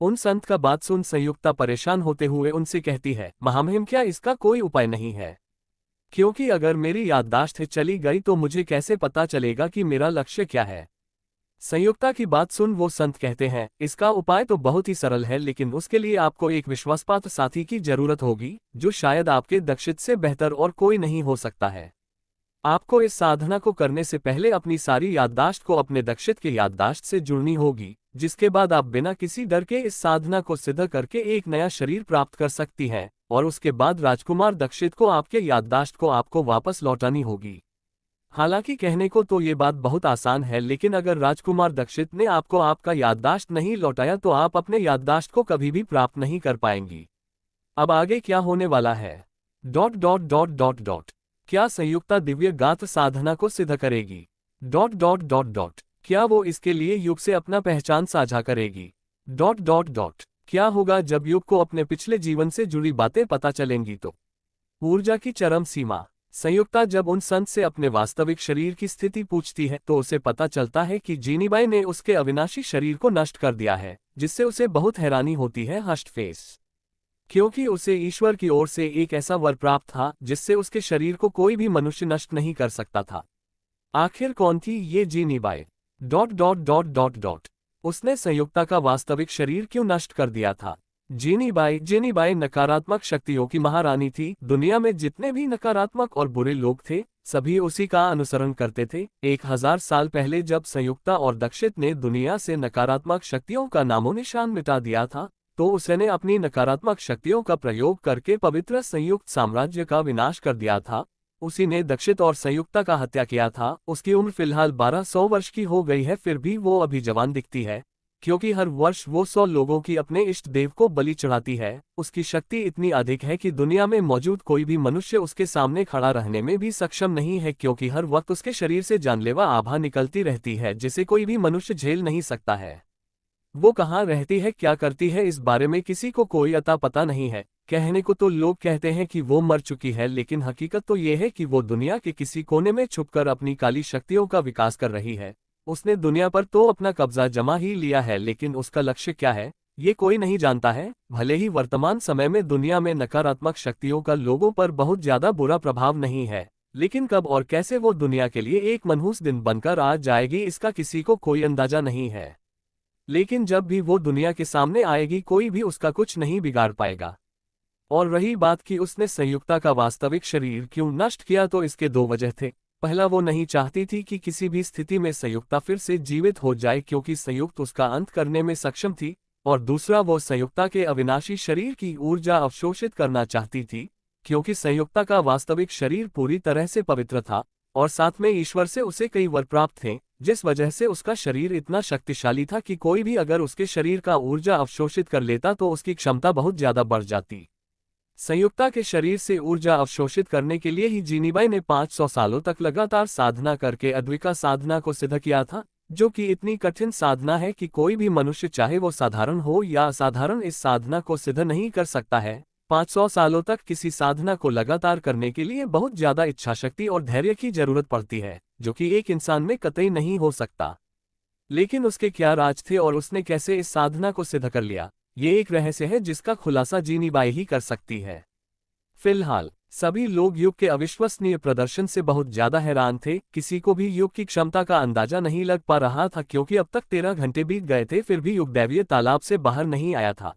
उन संत का बात सुन संयुक्ता परेशान होते हुए उनसे कहती है, महामहिम, क्या इसका कोई उपाय नहीं है? क्योंकि अगर मेरी याददाश्त चली गई तो मुझे कैसे पता चलेगा कि मेरा लक्ष्य क्या है? संयुक्ता की बात सुन वो संत कहते हैं, इसका उपाय तो बहुत ही सरल है, लेकिन उसके लिए आपको एक विश्वासपात्र साथी की जरूरत होगी, जो शायद आपके दक्षित से बेहतर और कोई नहीं हो सकता है। आपको इस साधना को करने से पहले अपनी सारी याददाश्त को अपने दक्षित के याददाश्त से जुड़नी होगी, जिसके बाद आप बिना किसी डर के इस साधना को सिद्ध करके एक नया शरीर प्राप्त कर सकती हैं, और उसके बाद राजकुमार दक्षित को आपके याददाश्त को आपको वापस लौटानी होगी। हालांकि कहने को तो ये बात बहुत आसान है, लेकिन अगर राजकुमार दक्षित ने आपको आपका याददाश्त नहीं लौटाया तो आप अपने याददाश्त को कभी भी प्राप्त नहीं कर पाएंगी। अब आगे क्या होने वाला है? ... क्या संयुक्ता दिव्य गात्र साधना को सिद्ध करेगी? ... क्या वो इसके लिए युग से अपना पहचान साझा करेगी? ... क्या होगा जब युग को अपने पिछले जीवन से जुड़ी बातें पता चलेंगी तो? ऊर्जा की चरम सीमा। संयुक्ता जब उन संत से अपने वास्तविक शरीर की स्थिति पूछती है तो उसे पता चलता है कि जीनीबाई ने उसके अविनाशी शरीर को नष्ट कर दिया है, जिससे उसे बहुत हैरानी होती है। हस्ट फेस, क्योंकि उसे ईश्वर की ओर से एक ऐसा वर प्राप्त था जिससे उसके शरीर को कोई भी मनुष्य नष्ट नहीं कर सकता था। आखिर कौन थी ये जीनीबाई? ... उसने संयुक्ता का वास्तविक शरीर क्यों नष्ट कर दिया था? जीनीबाई नकारात्मक शक्तियों की महारानी थी। दुनिया में जितने भी नकारात्मक और बुरे लोग थे, सभी उसी का अनुसरण करते थे। 1000 साल पहले जब संयुक्ता और दक्षित ने दुनिया से नकारात्मक शक्तियों का नामो निशान मिटा दिया था, तो उसने अपनी नकारात्मक शक्तियों का प्रयोग करके पवित्र संयुक्त साम्राज्य का विनाश कर दिया था। उसी ने दक्षित और संयुक्ता का हत्या किया था। उसकी उम्र फिलहाल 1200 वर्ष की हो गई है, फिर भी वो अभी जवान दिखती है, क्योंकि हर वर्ष वो 100 लोगों की अपने इष्ट देव को बलि चढ़ाती है। उसकी शक्ति इतनी अधिक है कि दुनिया में मौजूद कोई भी मनुष्य उसके सामने खड़ा रहने में भी सक्षम नहीं है, क्योंकि हर वक्त उसके शरीर से जानलेवा आभा निकलती रहती है, जिसे कोई भी मनुष्य झेल नहीं सकता है। वो कहाँ रहती है, क्या करती है, इस बारे में किसी को कोई अता पता नहीं है। कहने को तो लोग कहते हैं कि वो मर चुकी है, लेकिन हकीकत तो ये है कि वो दुनिया के किसी कोने में छुपकर अपनी काली शक्तियों का विकास कर रही है। उसने दुनिया पर तो अपना कब्जा जमा ही लिया है, लेकिन उसका लक्ष्य क्या है ये कोई नहीं जानता है। भले ही वर्तमान समय में दुनिया में नकारात्मक शक्तियों का लोगों पर बहुत ज्यादा बुरा प्रभाव नहीं है, लेकिन कब और कैसे वो दुनिया के लिए एक मनहूस दिन बनकर आ जाएगी, इसका किसी को कोई अंदाजा नहीं है। लेकिन जब भी वो दुनिया के सामने आएगी, कोई भी उसका कुछ नहीं बिगाड़ पाएगा। और रही बात कि उसने संयुक्ता का वास्तविक शरीर क्यों नष्ट किया, तो इसके 2 वजह थे। पहला, वो नहीं चाहती थी कि किसी भी स्थिति में संयुक्ता फिर से जीवित हो जाए, क्योंकि संयुक्त उसका अंत करने में सक्षम थी। और दूसरा, वो संयुक्ता के अविनाशी शरीर की ऊर्जा अवशोषित करना चाहती थी, क्योंकि संयुक्ता का वास्तविक शरीर पूरी तरह से पवित्र था और साथ में ईश्वर से उसे कई वर प्राप्त थे, जिस वजह से उसका शरीर इतना शक्तिशाली था कि कोई भी अगर उसके शरीर का ऊर्जा अवशोषित कर लेता तो उसकी क्षमता बहुत ज्यादा बढ़ जाती। संयुक्ता के शरीर से ऊर्जा अवशोषित करने के लिए ही जीनीबाई ने 500 सालों तक लगातार साधना करके अद्विका साधना को सिद्ध किया था, जो कि इतनी कठिन साधना है कि कोई भी मनुष्य चाहे वो साधारण हो या असाधारण इस साधना को सिद्ध नहीं कर सकता है। 500 सालों तक किसी साधना को लगातार करने के लिए बहुत ज्यादा इच्छाशक्ति और धैर्य की जरूरत पड़ती है, जो कि एक इंसान में कतई नहीं हो सकता। लेकिन उसके क्या राज थे और उसने कैसे इस साधना को सिद्ध कर लिया, ये एक रहस्य है जिसका खुलासा जीनीबाई ही कर सकती है। फिलहाल सभी लोग युग के अविश्वसनीय प्रदर्शन से बहुत ज्यादा हैरान थे। किसी को भी युग की क्षमता का अंदाजा नहीं लग पा रहा था, क्योंकि अब तक 13 घंटे बीत गए थे, फिर भी युग दैवीय तालाब से बाहर नहीं आया था।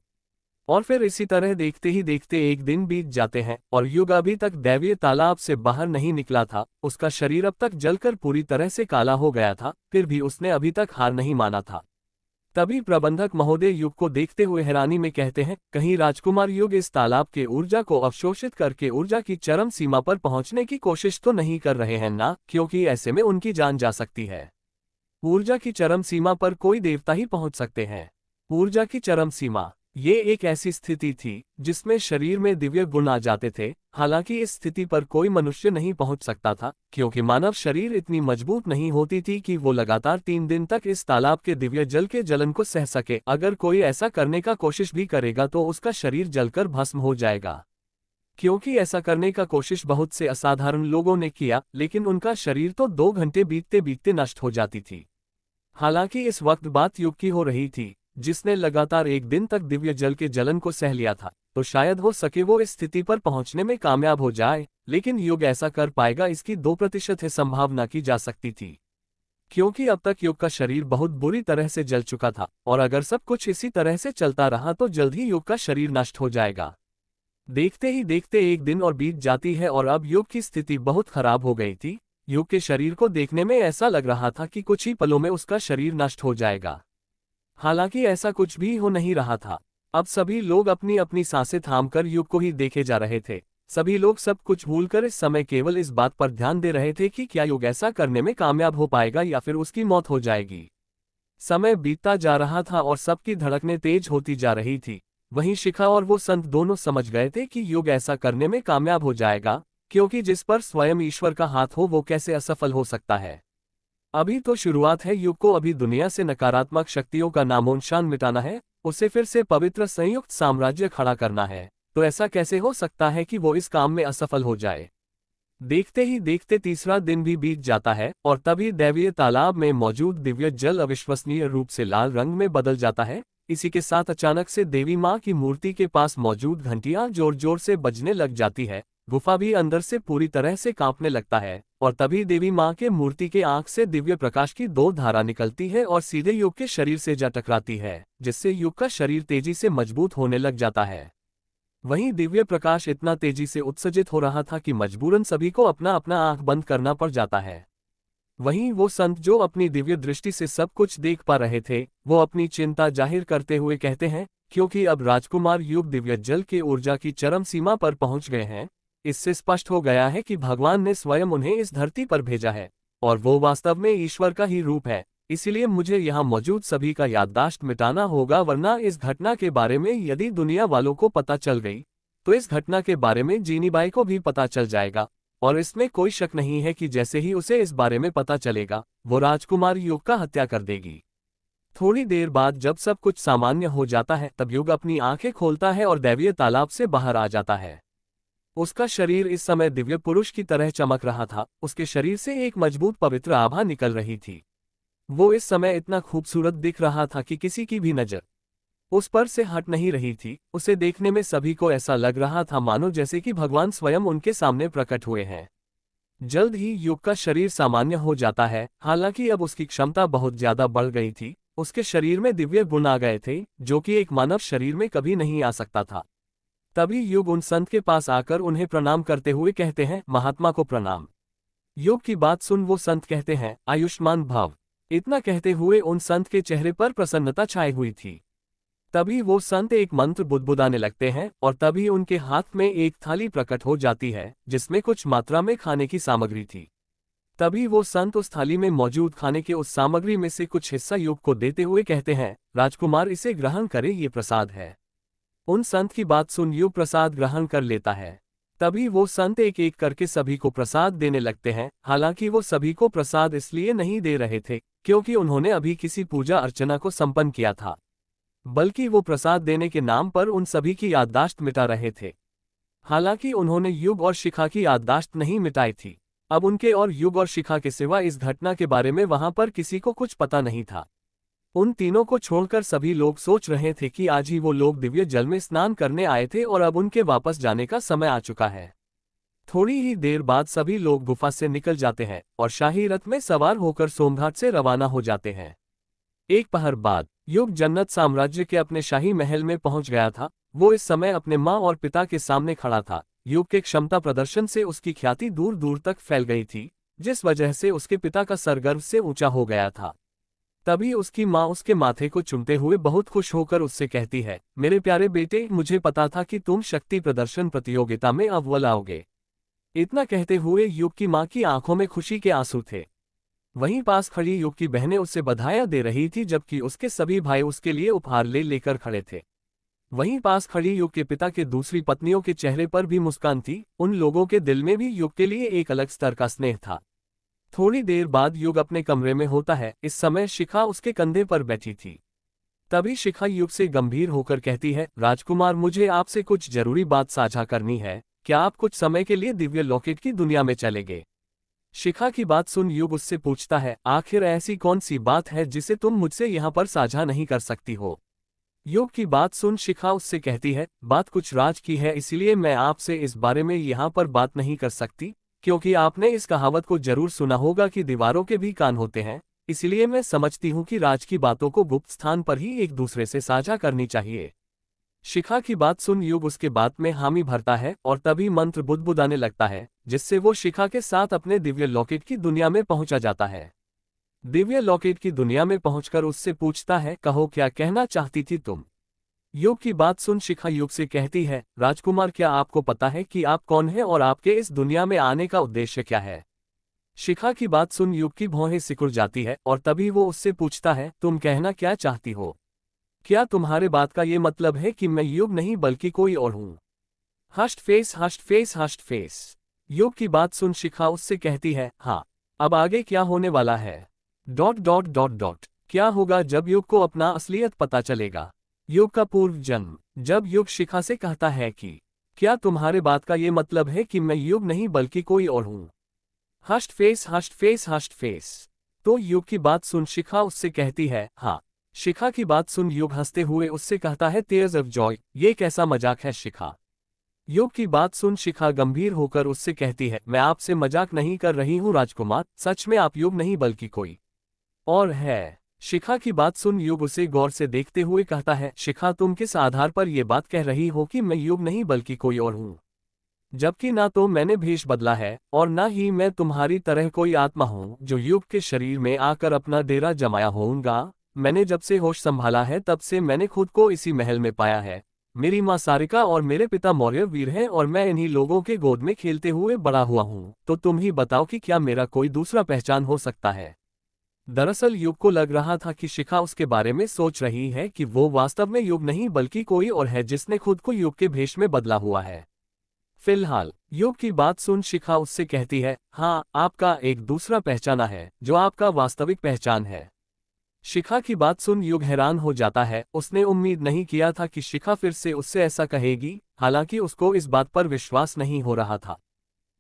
और फिर इसी तरह देखते ही देखते एक दिन बीत जाते हैं और युग अभी तक दैवीय तालाब से बाहर नहीं निकला था। उसका शरीर अब तक जलकर पूरी तरह से काला हो गया था, फिर भी उसने अभी तक हार नहीं माना था। तभी प्रबंधक महोदय युग को देखते हुए हैरानी में कहते हैं, कहीं राजकुमार युग इस तालाब के ऊर्जा को अवशोषित करके ऊर्जा की चरम सीमा पर पहुंचने की कोशिश तो नहीं कर रहे हैं ना, क्योंकि ऐसे में उनकी जान जा सकती है। ऊर्जा की चरम सीमा पर कोई देवता ही पहुंच सकते हैं। ऊर्जा की चरम सीमा, ये एक ऐसी स्थिति थी जिसमें शरीर में दिव्य गुण आ जाते थे। हालांकि इस स्थिति पर कोई मनुष्य नहीं पहुंच सकता था, क्योंकि मानव शरीर इतनी मजबूत नहीं होती थी कि वो लगातार 3 दिन तक इस तालाब के दिव्य जल के जलन को सह सके। अगर कोई ऐसा करने का कोशिश भी करेगा तो उसका शरीर जलकर भस्म हो जाएगा। क्योंकि ऐसा करने का कोशिश बहुत से असाधारण लोगों ने किया, लेकिन उनका शरीर तो 2 घंटे बीतते बीतते नष्ट हो जाती थी। हालांकि इस वक्त बात युग की हो रही थी, जिसने लगातार 1 दिन तक दिव्य जल के जलन को सह लिया था, तो शायद हो सके वो इस स्थिति पर पहुंचने में कामयाब हो जाए। लेकिन युग ऐसा कर पाएगा, इसकी 2% है संभावना की जा सकती थी, क्योंकि अब तक युग का शरीर बहुत बुरी तरह से जल चुका था, और अगर सब कुछ इसी तरह से चलता रहा तो जल्द ही युग का शरीर नष्ट हो जाएगा। देखते ही देखते 1 दिन और बीत जाती है और अब युग की स्थिति बहुत खराब हो गई थी। युग के शरीर को देखने में ऐसा लग रहा था कि कुछ ही पलों में उसका शरीर नष्ट हो जाएगा। हालांकि ऐसा कुछ भी हो नहीं रहा था। अब सभी लोग अपनी अपनी सांसें थामकर युग को ही देखे जा रहे थे। सभी लोग सब कुछ भूलकर इस समय केवल इस बात पर ध्यान दे रहे थे कि क्या युग ऐसा करने में कामयाब हो पाएगा या फिर उसकी मौत हो जाएगी। समय बीतता जा रहा था और सबकी धड़कनें तेज होती जा रही थी। वहीं शिखा और वो संत दोनों समझ गए थे कि युग ऐसा करने में कामयाब हो जाएगा, क्योंकि जिस पर स्वयं ईश्वर का हाथ हो वो कैसे असफल हो सकता है। अभी तो शुरुआत है, युग को अभी दुनिया से नकारात्मक शक्तियों का नामोनिशान मिटाना है, उसे फिर से पवित्र संयुक्त साम्राज्य खड़ा करना है। तो ऐसा कैसे हो सकता है कि वो इस काम में असफल हो जाए। देखते ही देखते तीसरा दिन भी बीत जाता है और तभी दैवीय तालाब में मौजूद दिव्य जल अविश्वसनीय रूप से लाल रंग में बदल जाता है। इसी के साथ अचानक से देवी माँ की मूर्ति के पास मौजूद घंटियां जोर जोर से बजने लग जाती है। गुफा भी अंदर से पूरी तरह से कांपने लगता है और तभी देवी माँ के मूर्ति के आंख से दिव्य प्रकाश की 2 धारा निकलती है और सीधे युग के शरीर से जा टकराती है, जिससे युग का शरीर तेजी से मजबूत होने लग जाता है। वहीं दिव्य प्रकाश इतना तेजी से उत्सर्जित हो रहा था कि मजबूरन सभी को अपना अपना आंख बंद करना पड़ जाता है। वहीं वो संत जो अपनी दिव्य दृष्टि से सब कुछ देख पा रहे थे, वो अपनी चिंता जाहिर करते हुए कहते हैं, क्योंकि अब राजकुमार युग दिव्य जल के ऊर्जा की चरम सीमा पर पहुंच गए हैं। इससे स्पष्ट हो गया है कि भगवान ने स्वयं उन्हें इस धरती पर भेजा है और वो वास्तव में ईश्वर का ही रूप है। इसीलिए मुझे यहाँ मौजूद सभी का याददाश्त मिटाना होगा, वरना इस घटना के बारे में यदि दुनिया वालों को पता चल गई तो इस घटना के बारे में जीनीबाई को भी पता चल जाएगा। और इसमें कोई शक नहीं है कि जैसे ही उसे इस बारे में पता चलेगा वो राजकुमार युग का हत्या कर देगी। थोड़ी देर बाद जब सब कुछ सामान्य हो जाता है तब युग अपनी आंखें खोलता है और दैवीय तालाब से बाहर आ जाता है। उसका शरीर इस समय दिव्य पुरुष की तरह चमक रहा था। उसके शरीर से एक मजबूत पवित्र आभा निकल रही थी। वो इस समय इतना खूबसूरत दिख रहा था कि किसी की भी नजर उस पर से हट नहीं रही थी। उसे देखने में सभी को ऐसा लग रहा था मानो जैसे कि भगवान स्वयं उनके सामने प्रकट हुए हैं। जल्द ही युग का शरीर सामान्य हो जाता है। हालांकि अब उसकी क्षमता बहुत ज्यादा बढ़ गई थी। उसके शरीर में दिव्य गुण आ गए थे जो कि एक मानव शरीर में कभी नहीं आ सकता था। तभी युग उन संत के पास आकर उन्हें प्रणाम करते हुए कहते हैं, महात्मा को प्रणाम। युग की बात सुन वो संत कहते हैं, आयुष्मान भव। इतना कहते हुए उन संत के चेहरे पर प्रसन्नता छाई हुई थी। तभी वो संत एक मंत्र बुदबुदाने लगते हैं और तभी उनके हाथ में एक थाली प्रकट हो जाती है जिसमें कुछ मात्रा में खाने की सामग्री थी। तभी वो संत उस थाली में मौजूद खाने के उस सामग्री में से कुछ हिस्सा युग को देते हुए कहते हैं, राजकुमार इसे ग्रहण करे, ये प्रसाद है। उन संत की बात सुन युग प्रसाद ग्रहण कर लेता है। तभी वो संत एक एक करके सभी को प्रसाद देने लगते हैं। हालांकि वो सभी को प्रसाद इसलिए नहीं दे रहे थे क्योंकि उन्होंने अभी किसी पूजा अर्चना को संपन्न किया था, बल्कि वो प्रसाद देने के नाम पर उन सभी की याददाश्त मिटा रहे थे। हालांकि उन्होंने युग और शिखा की याददाश्त नहीं मिटाई थी। अब उनके और युग और शिखा के सिवा इस घटना के बारे में वहां पर किसी को कुछ पता नहीं था। उन तीनों को छोड़कर सभी लोग सोच रहे थे कि आज ही वो लोग दिव्य जल में स्नान करने आए थे और अब उनके वापस जाने का समय आ चुका है। थोड़ी ही देर बाद सभी लोग गुफा से निकल जाते हैं और शाही रथ में सवार होकर सोमघाट से रवाना हो जाते हैं। एक पहर बाद युग जन्नत साम्राज्य के अपने शाही महल में पहुंच गया था। वो इस समय अपने माँ और पिता के सामने खड़ा था। युग के क्षमता प्रदर्शन से उसकी ख्याति दूर दूर तक फैल गई थी, जिस वजह से उसके पिता का सर गर्व से ऊंचा हो गया था। तभी उसकी माँ उसके माथे को चूमते हुए बहुत खुश होकर उससे कहती है, मेरे प्यारे बेटे, मुझे पता था कि तुम शक्ति प्रदर्शन प्रतियोगिता में अव्वल आओगे। इतना कहते हुए युग की माँ की आंखों में खुशी के आंसू थे। वहीं पास खड़ी युग की बहनें उससे बधाइयां दे रही थी, जबकि उसके सभी भाई उसके लिए उपहार लेकर खड़े थे। वहीं पास खड़ी युग के पिता के दूसरी पत्नियों के चेहरे पर भी मुस्कान थी। उन लोगों के दिल में भी युग के लिए एक अलग स्तर का स्नेह था। थोड़ी देर बाद युग अपने कमरे में होता है। इस समय शिखा उसके कंधे पर बैठी थी। तभी शिखा युग से गंभीर होकर कहती है, राजकुमार, मुझे आपसे कुछ जरूरी बात साझा करनी है। क्या आप कुछ समय के लिए दिव्य लॉकेट की दुनिया में चले गए? शिखा की बात सुन युग उससे पूछता है, आखिर ऐसी कौन सी बात है जिसे तुम मुझसे यहाँ पर साझा नहीं कर सकती हो? युग की बात सुन शिखा उससे कहती है, बात कुछ राज की है, इसलिए मैं आपसे इस बारे में यहाँ पर बात नहीं कर सकती, क्योंकि आपने इस कहावत को जरूर सुना होगा कि दीवारों के भी कान होते हैं। इसलिए मैं समझती हूँ कि राज की बातों को गुप्त स्थान पर ही एक दूसरे से साझा करनी चाहिए। शिखा की बात सुन युग उसके बात में हामी भरता है और तभी मंत्र बुदबुदाने लगता है, जिससे वो शिखा के साथ अपने दिव्य लॉकेट की दुनिया में पहुंचा जाता है। दिव्य लॉकेट की दुनिया में पहुंचकर उससे पूछता है, कहो क्या कहना चाहती थी तुम? युग की बात सुन शिखा युग से कहती है, राजकुमार, क्या आपको पता है कि आप कौन हैं और आपके इस दुनिया में आने का उद्देश्य क्या है? शिखा की बात सुन युग की भौहें सिकुड़ जाती है और तभी वो उससे पूछता है, तुम कहना क्या चाहती हो? क्या तुम्हारे बात का ये मतलब है कि मैं युग नहीं बल्कि कोई और हूं? हस्ट फेस हस्ट फेस हस्ट फेस। युग की बात सुन शिखा उससे कहती है, हाँ, अब आगे क्या होने वाला है? Dot dot dot dot. क्या होगा जब युग को अपना असलियत पता चलेगा? युग का पूर्व जन्म। जब युग शिखा से कहता है कि क्या तुम्हारे बात का ये मतलब है कि मैं युग नहीं बल्कि कोई और हूं? हस्ट फेस हस्ट फेस हस्ट फेस। तो युग की बात सुन शिखा उससे कहती है, हाँ। शिखा की बात सुन युग हंसते हुए उससे कहता है, टीयर्स ऑफ जॉय, ये कैसा मजाक है शिखा? युग की बात सुन शिखा गंभीर होकर उससे कहती है, मैं आपसे मजाक नहीं कर रही हूँ राजकुमार, सच में आप युग नहीं बल्कि कोई और है। शिखा की बात सुन युग उसे गौर से देखते हुए कहता है, शिखा, तुम किस आधार पर यह बात कह रही हो कि मैं युग नहीं बल्कि कोई और हूँ? जबकि ना तो मैंने भेष बदला है और ना ही मैं तुम्हारी तरह कोई आत्मा हूँ जो युग के शरीर में आकर अपना डेरा जमाया होऊंगा। मैंने जब से होश संभाला है तब से मैंने खुद को इसी महल में पाया है। मेरी माँ सारिका और मेरे पिता मौर्य वीर हैं और मैं इन्हीं लोगों के गोद में खेलते हुए बड़ा हुआ हूँ। तो तुम ही बताओ कि क्या मेरा कोई दूसरा पहचान हो सकता है? दरअसल युग को लग रहा था कि शिखा उसके बारे में सोच रही है कि वो वास्तव में युग नहीं बल्कि कोई और है जिसने खुद को युग के भेष में बदला हुआ है। फिलहाल युग की बात सुन शिखा उससे कहती है, हाँ, आपका एक दूसरा पहचाना है जो आपका वास्तविक पहचान है। शिखा की बात सुन युग हैरान हो जाता है। उसने उम्मीद नहीं किया था कि शिखा फिर से उससे ऐसा कहेगी, हालांकि उसको इस बात पर विश्वास नहीं हो रहा था।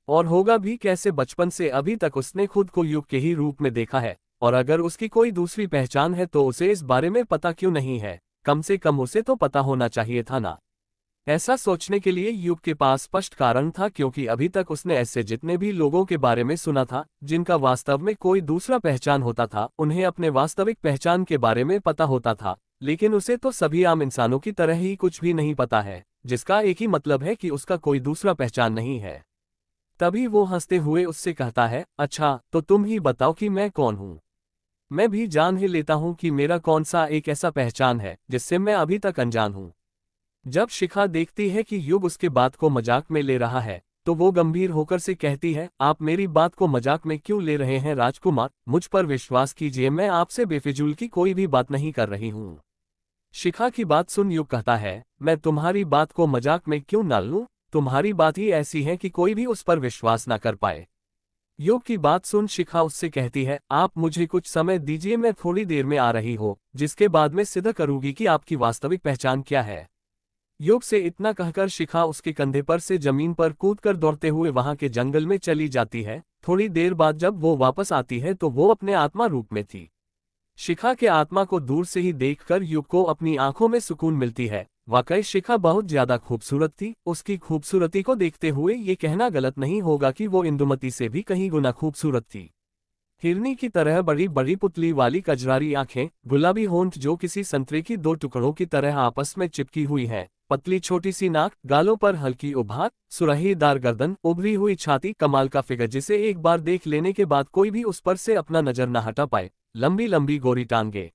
और होगा भी कैसे, बचपन से अभी तक उसने खुद को युग के ही रूप में देखा है, और अगर उसकी कोई दूसरी पहचान है तो उसे इस बारे में पता क्यों नहीं है? कम से कम उसे तो पता होना चाहिए था ना। ऐसा सोचने के लिए युग के पास स्पष्ट कारण था, क्योंकि अभी तक उसने ऐसे जितने भी लोगों के बारे में सुना था जिनका वास्तव में कोई दूसरा पहचान होता था, उन्हें अपने वास्तविक पहचान के बारे में पता होता था, लेकिन उसे तो सभी आम इंसानों की तरह ही कुछ भी नहीं पता है, जिसका एक ही मतलब है कि उसका कोई दूसरा पहचान नहीं है। तभी वो हंसते हुए उससे कहता है, अच्छा, तो तुम ही बताओ कि मैं कौन हूँ? मैं भी जान ही लेता हूँ कि मेरा कौन सा एक ऐसा पहचान है जिससे मैं अभी तक अनजान हूँ। जब शिखा देखती है कि युग उसके बात को मजाक में ले रहा है, तो वो गंभीर होकर से कहती है, आप मेरी बात को मजाक में क्यों ले रहे हैं राजकुमार? मुझ पर विश्वास कीजिए, मैं आपसे बेफिजूल की कोई भी बात नहीं कर रही हूँ। शिखा की बात सुन युग कहता है, मैं तुम्हारी बात को मजाक में क्यों न लूं? तुम्हारी बात ही ऐसी है कि कोई भी उस पर विश्वास न कर पाए। युग की बात सुन शिखा उससे कहती है, आप मुझे कुछ समय दीजिए, मैं थोड़ी देर में आ रही हूँ, जिसके बाद मैं सिद्ध करूंगी कि आपकी वास्तविक पहचान क्या है। युग से इतना कहकर शिखा उसके कंधे पर से जमीन पर कूदकर दौड़ते हुए वहां के जंगल में चली जाती है। थोड़ी देर बाद जब वो वापस आती है तो वो अपने आत्मा रूप में थी। शिखा के आत्मा को दूर से ही देखकर युग को अपनी आंखों में सुकून मिलती है। वाकई शिखा बहुत ज्यादा खूबसूरत थी। उसकी खूबसूरती को देखते हुए ये कहना गलत नहीं होगा कि वो इंदुमती से भी कहीं गुना खूबसूरत थी। हिरनी की तरह बड़ी बड़ी पुतली वाली कजरारी आंखें, गुलाबी होंठ जो किसी संतरे की दो टुकड़ों की तरह आपस में चिपकी हुई हैं, पतली छोटी सी नाक, गालों पर हल्की उभार, सुराहीदार गर्दन, उभरी हुई छाती, कमाल का फिगर जिसे एक बार देख लेने के बाद कोई भी उस पर से अपना नजर न हटा पाए, लंबी लंबी गोरी टांगे।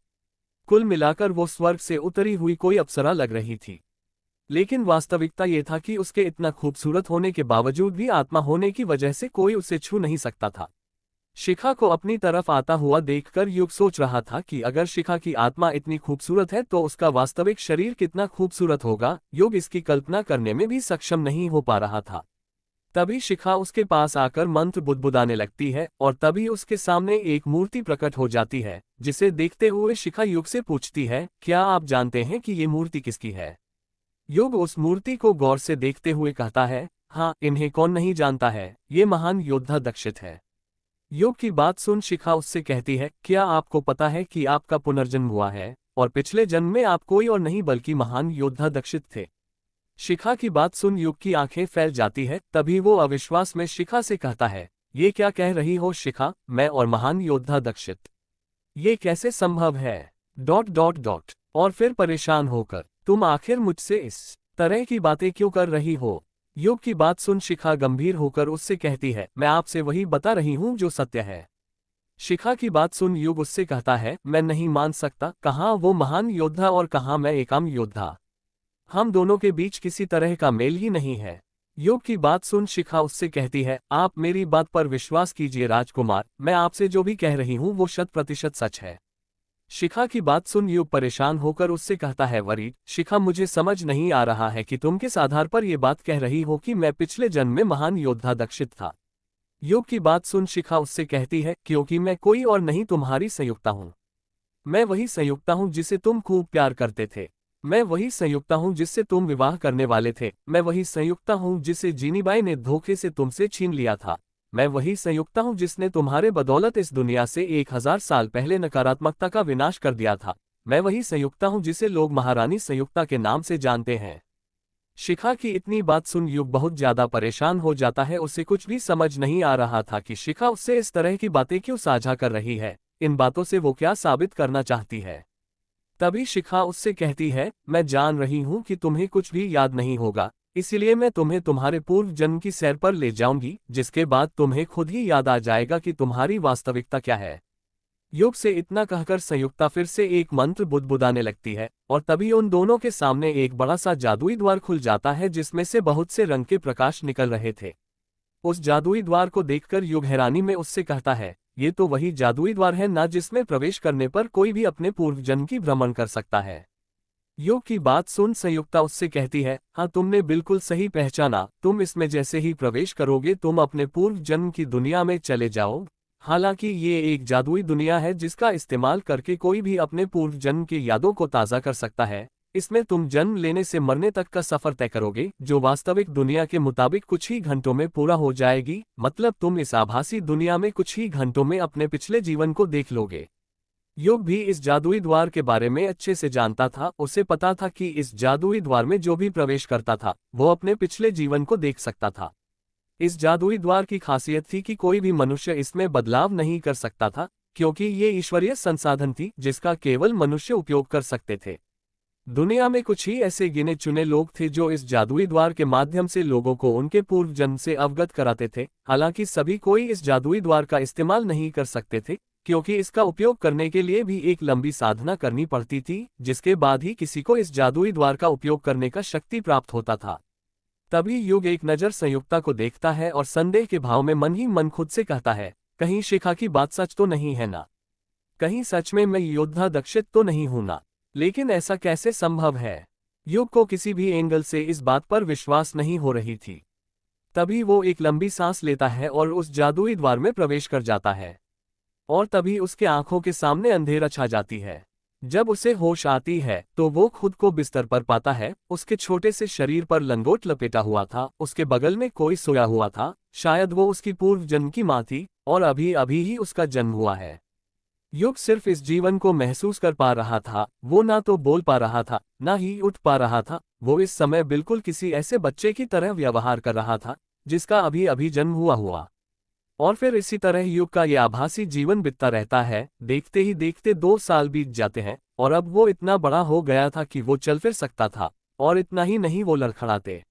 कुल मिलाकर वो स्वर्ग से उतरी हुई कोई अप्सरा लग रही थी। लेकिन वास्तविकता ये था कि उसके इतना खूबसूरत होने के बावजूद भी आत्मा होने की वजह से कोई उसे छू नहीं सकता था। शिखा को अपनी तरफ आता हुआ देखकर युग सोच रहा था कि अगर शिखा की आत्मा इतनी खूबसूरत है तो उसका वास्तविक शरीर कितना खूबसूरत होगा। युग इसकी कल्पना करने में भी सक्षम नहीं हो पा रहा था। तभी शिखा उसके पास आकर मंत्र बुदबुदाने लगती है और तभी उसके सामने एक मूर्ति प्रकट हो जाती है, जिसे देखते हुए शिखा युग से पूछती है, क्या आप जानते हैं कि ये मूर्ति किसकी है? युग उस मूर्ति को गौर से देखते हुए कहता है, हाँ, इन्हें कौन नहीं जानता है, ये महान योद्धा दक्षित है। युग की बात सुन शिखा उससे कहती है, क्या आपको पता है कि आपका पुनर्जन्म हुआ है और पिछले जन्म में आप कोई और नहीं बल्कि महान योद्धा दक्षित थे? शिखा की बात सुन युग की आंखें फैल जाती है। तभी वो अविश्वास में शिखा से कहता है, ये क्या कह रही हो शिखा, मैं और महान योद्धा दक्षित, ये कैसे संभव है? और फिर परेशान होकर, तुम आखिर मुझसे इस तरह की बातें क्यों कर रही हो? युग की बात सुन शिखा गंभीर होकर उससे कहती है, मैं आपसे वही बता रही हूं जो सत्य है। शिखा की बात सुन युग उससे कहता है, मैं नहीं मान सकता, कहाँ वो महान योद्धा और कहाँ मैं एक आम योद्धा। हम दोनों के बीच किसी तरह का मेल ही नहीं है। युग की बात सुन शिखा उससे कहती है, आप मेरी बात पर विश्वास कीजिए राजकुमार, मैं आपसे जो भी कह रही हूं वो 100% सच है। शिखा की बात सुन युग परेशान होकर उससे कहता है, वरीड शिखा, मुझे समझ नहीं आ रहा है कि तुम किस आधार पर यह बात कह रही हो कि मैं पिछले जन्म में महान योद्धा दक्षित था। युग की बात सुन शिखा उससे कहती है, क्योंकि मैं कोई और नहीं तुम्हारी संयुक्ता हूं। मैं वही संयुक्ता हूं जिसे तुम खूब प्यार करते थे। मैं वही संयुक्ता हूं जिससे तुम विवाह करने वाले थे। मैं वही संयुक्ता हूं जिसे जीनीबाई ने धोखे से तुमसे छीन लिया था। मैं वही संयुक्ता हूं जिसने तुम्हारे बदौलत इस दुनिया से 1000 साल पहले नकारात्मकता का विनाश कर दिया था। मैं वही संयुक्ता हूं जिसे लोग महारानी संयुक्ता के नाम से जानते हैं। शिखा की इतनी बात सुन युग बहुत ज्यादा परेशान हो जाता है। उसे कुछ भी समझ नहीं आ रहा था कि शिखा उससे इस तरह की बातें क्यों साझा कर रही है। इन बातों से वो क्या साबित करना चाहती है? तभी शिखा उससे कहती है, मैं जान रही हूं कि तुम्हें कुछ भी याद नहीं होगा, इसलिए मैं तुम्हें तुम्हारे पूर्व जन्म की सैर पर ले जाऊंगी, जिसके बाद तुम्हें खुद ही याद आ जाएगा कि तुम्हारी वास्तविकता क्या है। युग से इतना कहकर संयुक्ता फिर से एक मंत्र बुदबुदाने लगती है और तभी उन दोनों के सामने एक बड़ा सा जादुई द्वार खुल जाता है, जिसमें से बहुत से रंग के प्रकाश निकल रहे थे। उस जादुई द्वार को देखकर युग हैरानी में उससे कहता है, ये तो वही जादुई द्वार है ना जिसमें प्रवेश करने पर कोई भी अपने पूर्व जन्म की भ्रमण कर सकता है। युग की बात सुन संयुक्ता उससे कहती है, हाँ, तुमने बिल्कुल सही पहचाना, तुम इसमें जैसे ही प्रवेश करोगे तुम अपने पूर्व जन्म की दुनिया में चले जाओ। हालांकि ये एक जादुई दुनिया है जिसका इस्तेमाल करके कोई भी अपने पूर्व जन्म की यादों को ताज़ा कर सकता है। इसमें तुम जन्म लेने से मरने तक का सफर तय करोगे, जो वास्तविक दुनिया के मुताबिक कुछ ही घंटों में पूरा हो जाएगी। मतलब तुम इस आभासी दुनिया में कुछ ही घंटों में अपने पिछले जीवन को देख लोगे। युग भी इस जादुई द्वार के बारे में अच्छे से जानता था। उसे पता था कि इस जादुई द्वार में जो भी प्रवेश करता था वो अपने पिछले जीवन को देख सकता था। इस जादुई द्वार की खासियत थी कि कोई भी मनुष्य इसमें बदलाव नहीं कर सकता था, क्योंकि ये ईश्वरीय संसाधन थी जिसका केवल मनुष्य उपयोग कर सकते थे। दुनिया में कुछ ही ऐसे गिने चुने लोग थे जो इस जादुई द्वार के माध्यम से लोगों को उनके पूर्व जन्म से अवगत कराते थे। हालांकि सभी कोई इस जादुई द्वार का इस्तेमाल नहीं कर सकते थे, क्योंकि इसका उपयोग करने के लिए भी एक लंबी साधना करनी पड़ती थी, जिसके बाद ही किसी को इस जादुई द्वार का उपयोग करने का शक्ति प्राप्त होता था। तभी युग एक नज़र संयुक्ता को देखता है और संदेह के भाव में मन ही मन खुद से कहता है, कहीं शिखा की बात सच तो नहीं है ना? कहीं सच में मैं योद्धा दक्षित तो नहीं हूं ना? लेकिन ऐसा कैसे संभव है? युग को किसी भी एंगल से इस बात पर विश्वास नहीं हो रही थी। तभी वो एक लंबी सांस लेता है और उस जादुई द्वार में प्रवेश कर जाता है और तभी उसके आंखों के सामने अंधेरा छा जाती है। जब उसे होश आती है तो वो खुद को बिस्तर पर पाता है। उसके छोटे से शरीर पर लंगोट लपेटा हुआ था। उसके बगल में कोई सोया हुआ था। शायद वो उसकी पूर्व जन्म की माँ थी और अभी अभी ही उसका जन्म हुआ है। युग सिर्फ इस जीवन को महसूस कर पा रहा था। वो ना तो बोल पा रहा था, ना ही उठ पा रहा था। वो इस समय बिल्कुल किसी ऐसे बच्चे की तरह व्यवहार कर रहा था जिसका अभी अभी जन्म हुआ। और फिर इसी तरह युग का ये आभासी जीवन बीतता रहता है। देखते ही देखते 2 साल बीत जाते हैं और अब वो इतना बड़ा हो गया था कि वो चल फिर सकता था, और इतना ही नहीं, वो लड़खड़ाते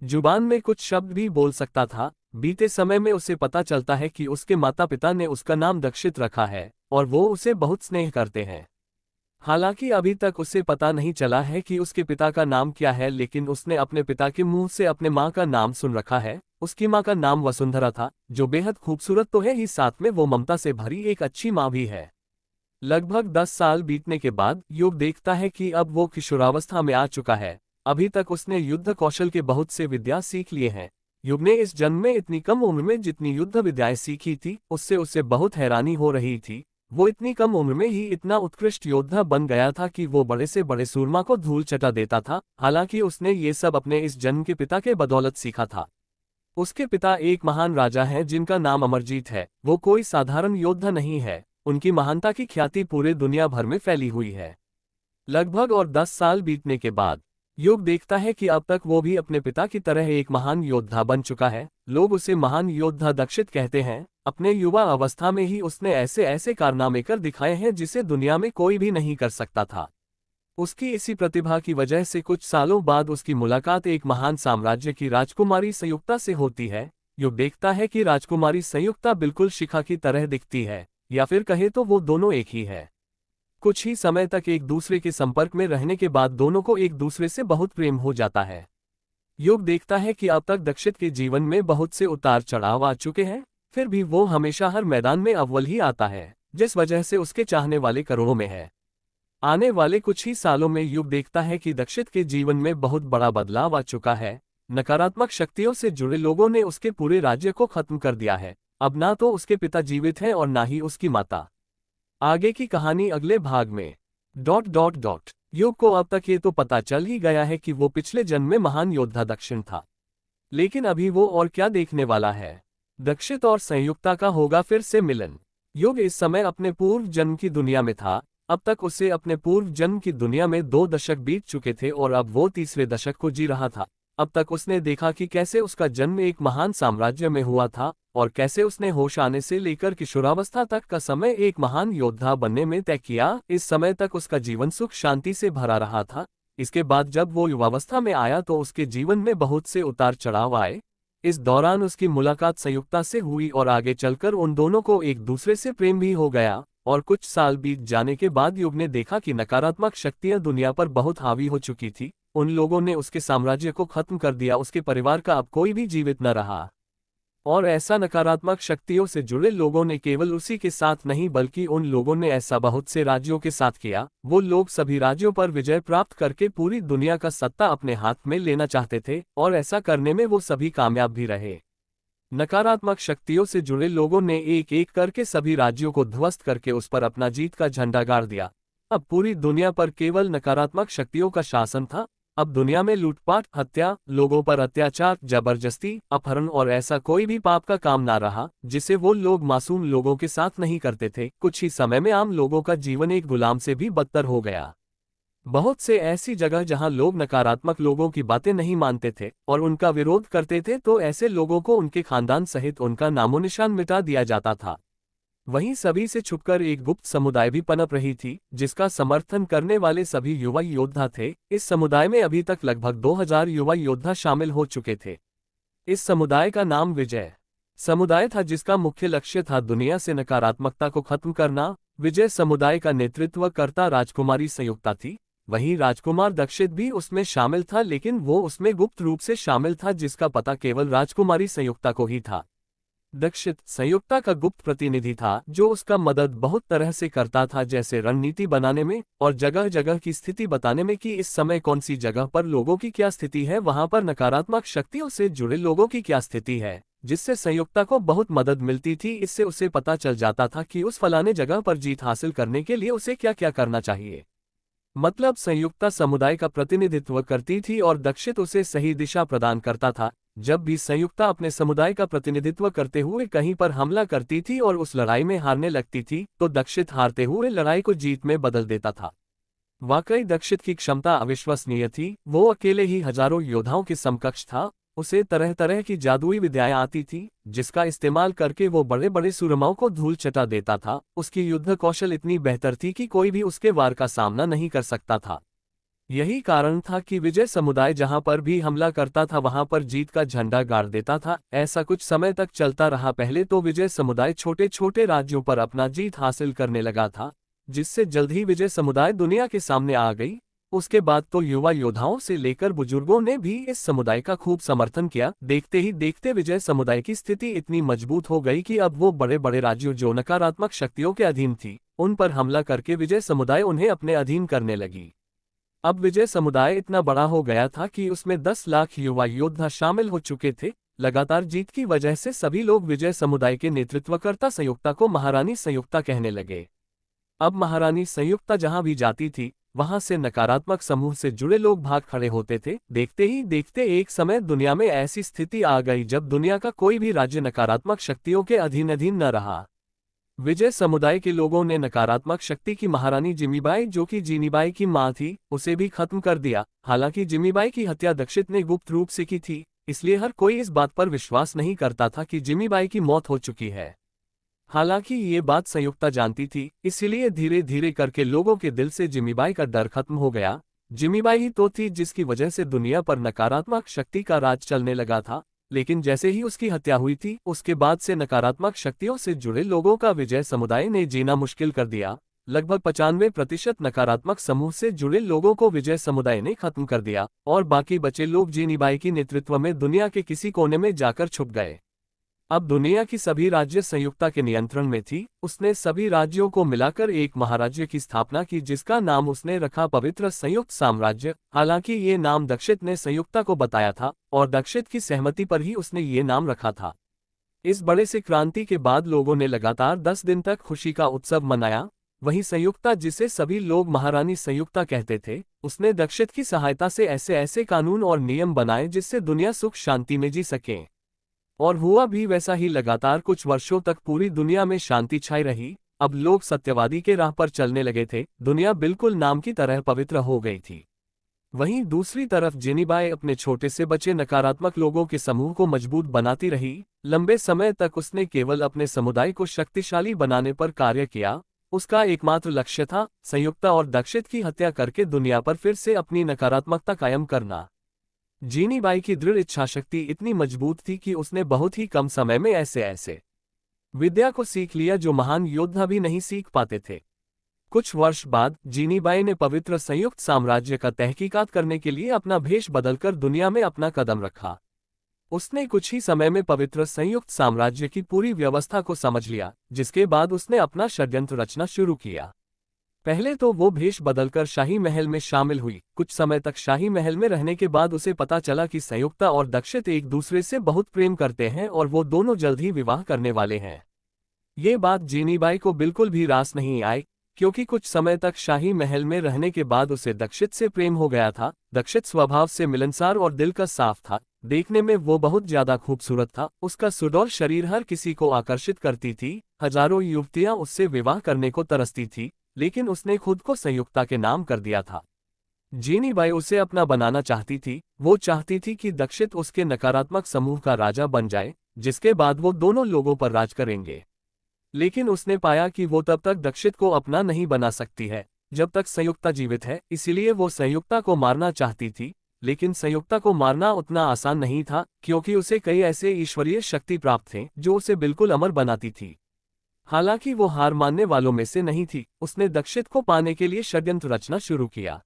जुबान में कुछ शब्द भी बोल सकता था। बीते समय में उसे पता चलता है कि उसके माता पिता ने उसका नाम दक्षित रखा है और वो उसे बहुत स्नेह करते हैं। हालांकि अभी तक उसे पता नहीं चला है कि उसके पिता का नाम क्या है, लेकिन उसने अपने पिता के मुंह से अपने माँ का नाम सुन रखा है। उसकी माँ का नाम वसुंधरा था, जो बेहद खूबसूरत तो है ही, साथ में वो ममता से भरी एक अच्छी माँ भी है। लगभग 10 साल बीतने के बाद युग देखता है कि अब वो किशोरावस्था में आ चुका है। अभी तक उसने युद्ध कौशल के बहुत से विद्या सीख लिए हैं। युग ने इस जन्म में इतनी कम उम्र में जितनी युद्ध विद्याएं सीखी थी, उससे उसे बहुत हैरानी हो रही थी। वो इतनी कम उम्र में ही इतना उत्कृष्ट योद्धा बन गया था कि वो बड़े से बड़े सूरमा को धूल चटा देता था। हालांकि उसने ये सब अपने इस जन्म के पिता के बदौलत सीखा था। उसके पिता एक महान राजा हैं जिनका नाम अमरजीत है। वो कोई साधारण योद्धा नहीं है। उनकी महानता की ख्याति पूरे दुनिया भर में फैली हुई है। लगभग और 10 साल बीतने के बाद युग देखता है कि अब तक वो भी अपने पिता की तरह एक महान योद्धा बन चुका है। लोग उसे महान योद्धा दक्षित कहते हैं। अपने युवा अवस्था में ही उसने ऐसे ऐसे कारनामे कर दिखाए हैं जिसे दुनिया में कोई भी नहीं कर सकता था। उसकी इसी प्रतिभा की वजह से कुछ सालों बाद उसकी मुलाकात एक महान साम्राज्य की राजकुमारी संयुक्ता से होती है। युग देखता है कि राजकुमारी संयुक्ता बिल्कुल शिखा की तरह दिखती है, या फिर कहे तो वो दोनों एक ही है। कुछ ही समय तक एक दूसरे के संपर्क में रहने के बाद दोनों को एक दूसरे से बहुत प्रेम हो जाता है। युग देखता है कि अब तक दक्षित के जीवन में बहुत से उतार चढ़ाव आ चुके हैं, फिर भी वो हमेशा हर मैदान में अव्वल ही आता है, जिस वजह से उसके चाहने वाले करोड़ों में है। आने वाले कुछ ही सालों में युग देखता है कि दक्षित के जीवन में बहुत बड़ा बदलाव आ चुका है। नकारात्मक शक्तियों से जुड़े लोगों ने उसके पूरे राज्य को खत्म कर दिया है। अब ना तो उसके पिता जीवित हैं और ना ही उसकी माता। आगे की कहानी अगले भाग में। युग को अब तक ये तो पता चल ही गया है कि वो पिछले जन्म में महान योद्धा दक्षिण था, लेकिन अभी वो और क्या देखने वाला है। दक्षित और संयुक्ता का होगा फिर से मिलन। युग इस समय अपने पूर्व जन्म की दुनिया में था। अब तक उसे अपने पूर्व जन्म की दुनिया में 2 दशक बीत चुके थे और अब वो तीसरे दशक को जी रहा था। अब तक उसने देखा कि कैसे उसका जन्म एक महान साम्राज्य में हुआ था और कैसे उसने होश आने से लेकर किशोरावस्था तक का समय एक महान योद्धा बनने में तय किया। इस समय तक उसका जीवन सुख शांति से भरा रहा था। इसके बाद जब वो युवावस्था में आया तो उसके जीवन में बहुत से उतार चढ़ाव आए। इस दौरान उसकी मुलाकात संयुक्ता से हुई और आगे चलकर उन दोनों को एक दूसरे से प्रेम भी हो गया। और कुछ साल बीत जाने के बाद युग ने देखा कि नकारात्मक शक्तियां दुनिया पर बहुत हावी हो चुकी थी। उन लोगों ने उसके साम्राज्य को खत्म कर दिया। उसके परिवार का अब कोई भी जीवित न रहा। और ऐसा नकारात्मक शक्तियों से जुड़े लोगों ने केवल उसी के साथ नहीं बल्कि उन लोगों ने ऐसा बहुत से राज्यों के साथ किया। वो लोग सभी राज्यों पर विजय प्राप्त करके पूरी दुनिया का सत्ता अपने हाथ में लेना चाहते थे और ऐसा करने में वो सभी कामयाब भी रहे। नकारात्मक शक्तियों से जुड़े लोगों ने एक एक करके सभी राज्यों को ध्वस्त करके उस पर अपना जीत का झंडा गाड़ दिया। अब पूरी दुनिया पर केवल नकारात्मक शक्तियों का शासन था। अब दुनिया में लूटपाट, हत्या, लोगों पर अत्याचार, जबरदस्ती, अपहरण और ऐसा कोई भी पाप का काम ना रहा जिसे वो लोग मासूम लोगों के साथ नहीं करते थे। कुछ ही समय में आम लोगों का जीवन एक गुलाम से भी बदतर हो गया। बहुत से ऐसी जगह जहां लोग नकारात्मक लोगों की बातें नहीं मानते थे और उनका विरोध करते थे, तो ऐसे लोगों को उनके खानदान सहित उनका नामोनिशान मिटा दिया जाता था। वहीं सभी से छुपकर एक गुप्त समुदाय भी पनप रही थी, जिसका समर्थन करने वाले सभी युवा योद्धा थे। इस समुदाय में अभी तक लगभग 2000 युवा योद्धा शामिल हो चुके थे। इस समुदाय का नाम विजय समुदाय था, जिसका मुख्य लक्ष्य था दुनिया से नकारात्मकता को खत्म करना। विजय समुदाय का नेतृत्व करता राजकुमारी संयुक्ता थी। वहीं राजकुमार दक्षित भी उसमें शामिल था, लेकिन वो उसमें गुप्त रूप से शामिल था, जिसका पता केवल राजकुमारी संयुक्ता को ही था। दक्षित संयुक्ता का गुप्त प्रतिनिधि था, जो उसका मदद बहुत तरह से करता था, जैसे रणनीति बनाने में और जगह जगह की स्थिति बताने में कि इस समय कौन सी जगह पर लोगों की क्या स्थिति है, वहां पर नकारात्मक शक्तियों से जुड़े लोगों की क्या स्थिति है, जिससे संयुक्ता को बहुत मदद मिलती थी। इससे उसे पता चल जाता था कि उस फलाने जगह पर जीत हासिल करने के लिए उसे क्या क्या करना चाहिए। मतलब संयुक्ता समुदाय का प्रतिनिधित्व करती थी और दक्षित उसे सही दिशा प्रदान करता था। जब भी संयुक्ता अपने समुदाय का प्रतिनिधित्व करते हुए कहीं पर हमला करती थी और उस लड़ाई में हारने लगती थी, तो दक्षित हारते हुए लड़ाई को जीत में बदल देता था। वाकई दक्षित की क्षमता अविश्वसनीय थी। वो अकेले ही हजारों योद्धाओं के समकक्ष था। उसे तरह तरह की जादुई विद्याएं आती थी, जिसका इस्तेमाल करके वो बड़े बड़े सूरमाओं को धूल चटा देता था। उसकी युद्ध कौशल इतनी बेहतर थी कि कोई भी उसके वार का सामना नहीं कर सकता था। यही कारण था कि विजय समुदाय जहां पर भी हमला करता था वहां पर जीत का झंडा गाड़ देता था। ऐसा कुछ समय तक चलता रहा। पहले तो विजय समुदाय छोटे छोटे राज्यों पर अपना जीत हासिल करने लगा था, जिससे जल्द ही विजय समुदाय दुनिया के सामने आ गई उसके बाद तो युवा योद्धाओं से लेकर बुजुर्गों ने भी इस समुदाय का खूब समर्थन किया। देखते ही देखते विजय समुदाय की स्थिति इतनी मजबूत हो गई कि अब वो बड़े बड़े राज्यों जो नकारात्मक शक्तियों के अधीन थी, उन पर हमला करके विजय समुदाय उन्हें अपने अधीन करने लगी। अब विजय समुदाय इतना बड़ा हो गया था कि उसमें 10 लाख युवा योद्धा शामिल हो चुके थे। लगातार जीत की वजह से सभी लोग विजय समुदाय के नेतृत्वकर्ता संयुक्ता को महारानी संयुक्ता कहने लगे। अब महारानी संयुक्ता जहां भी जाती थी, वहां से नकारात्मक समूह से जुड़े लोग भाग खड़े होते थे। देखते ही देखते एक समय दुनिया में ऐसी स्थिति आ गई जब दुनिया का कोई भी राज्य नकारात्मक शक्तियों के अधीन न रहा। विजय समुदाय के लोगों ने नकारात्मक शक्ति की महारानी जिमीबाई, जो कि जीनीबाई की मां थी, उसे भी खत्म कर दिया। हालांकि जिमीबाई की हत्या दक्षित ने गुप्त रूप से की थी, इसलिए हर कोई इस बात पर विश्वास नहीं करता था कि जिमीबाई की मौत हो चुकी है। हालांकि ये बात संयुक्ता जानती थी, इसीलिए धीरे धीरे करके लोगों के दिल से जिमीबाई का डर खत्म हो गया। जिमीबाई ही तो थी जिसकी वजह से दुनिया पर नकारात्मक शक्ति का राज चलने लगा था। लेकिन जैसे ही उसकी हत्या हुई थी, उसके बाद से नकारात्मक शक्तियों से जुड़े लोगों का विजय समुदाय ने जीना मुश्किल कर दिया। लगभग 95% नकारात्मक समूह से जुड़े लोगों को विजय समुदाय ने खत्म कर दिया और बाकी बचे लोग जिमीबाई की नेतृत्व में दुनिया के किसी कोने में जाकर छुप गए। अब दुनिया की सभी राज्य संयुक्ता के नियंत्रण में थी। उसने सभी राज्यों को मिलाकर एक महाराज्य की स्थापना की, जिसका नाम उसने रखा पवित्र संयुक्त साम्राज्य। हालांकि ये नाम दक्षित ने संयुक्ता को बताया था और दक्षित की सहमति पर ही उसने ये नाम रखा था। इस बड़े से क्रांति के बाद लोगों ने लगातार 10 दिन तक खुशी का उत्सव मनाया। वहीं संयुक्ता, जिसे सभी लोग महारानी संयुक्ता कहते थे, उसने दक्षित की सहायता से ऐसे ऐसे कानून और नियम बनाए जिससे दुनिया सुख शांति में जी सके। और हुआ भी वैसा ही। लगातार कुछ वर्षों तक पूरी दुनिया में शांति छाई रही। अब लोग सत्यवादी के राह पर चलने लगे थे। दुनिया बिल्कुल नाम की तरह पवित्र हो गई थी। वहीं दूसरी तरफ जिनीबाई अपने छोटे से बचे नकारात्मक लोगों के समूह को मजबूत बनाती रही। लंबे समय तक उसने केवल अपने समुदाय को शक्तिशाली बनाने पर कार्य किया। उसका एकमात्र लक्ष्य था संयुक्ता और दक्षित की हत्या करके दुनिया पर फिर से अपनी नकारात्मकता कायम करना। जिनीबाई की दृढ़ इच्छाशक्ति इतनी मजबूत थी कि उसने बहुत ही कम समय में ऐसे विद्या को सीख लिया जो महान योद्धा भी नहीं सीख पाते थे। कुछ वर्ष बाद जिनीबाई ने पवित्र संयुक्त साम्राज्य का तहकीकात करने के लिए अपना भेष बदलकर दुनिया में अपना कदम रखा। उसने कुछ ही समय में पवित्र संयुक्त साम्राज्य की पूरी व्यवस्था को समझ लिया, जिसके बाद उसने अपना षड्यंत्र रचना शुरू किया। पहले तो वो भेष बदलकर शाही महल में शामिल हुई। कुछ समय तक शाही महल में रहने के बाद उसे पता चला कि संयुक्ता और दक्षित एक दूसरे से बहुत प्रेम करते हैं और वो दोनों जल्द ही विवाह करने वाले हैं। ये बात जिनीबाई को बिल्कुल भी रास नहीं आई, क्योंकि कुछ समय तक शाही महल में रहने के बाद उसे दक्षित से प्रेम हो गया था। दक्षित स्वभाव से मिलनसार और दिल का साफ था। देखने में वो बहुत ज्यादा खूबसूरत था। उसका सुडौल शरीर हर किसी को आकर्षित करती थी। हजारों युवतियां उससे विवाह करने को तरसती थी, लेकिन उसने खुद को संयुक्ता के नाम कर दिया था। जिनीबाई उसे अपना बनाना चाहती थी। वो चाहती थी कि दक्षित उसके नकारात्मक समूह का राजा बन जाए, जिसके बाद वो दोनों लोगों पर राज करेंगे। लेकिन उसने पाया कि वो तब तक दक्षित को अपना नहीं बना सकती है जब तक संयुक्ता जीवित है। इसीलिए वो संयुक्ता को मारना चाहती थी। लेकिन संयुक्ता को मारना उतना आसान नहीं था, क्योंकि उसे कई ऐसे ईश्वरीय शक्ति प्राप्त थे जो उसे बिल्कुल अमर बनाती थी। हालांकि वो हार मानने वालों में से नहीं थी। उसने दक्षित को पाने के लिए षड्यंत्र रचना शुरू किया।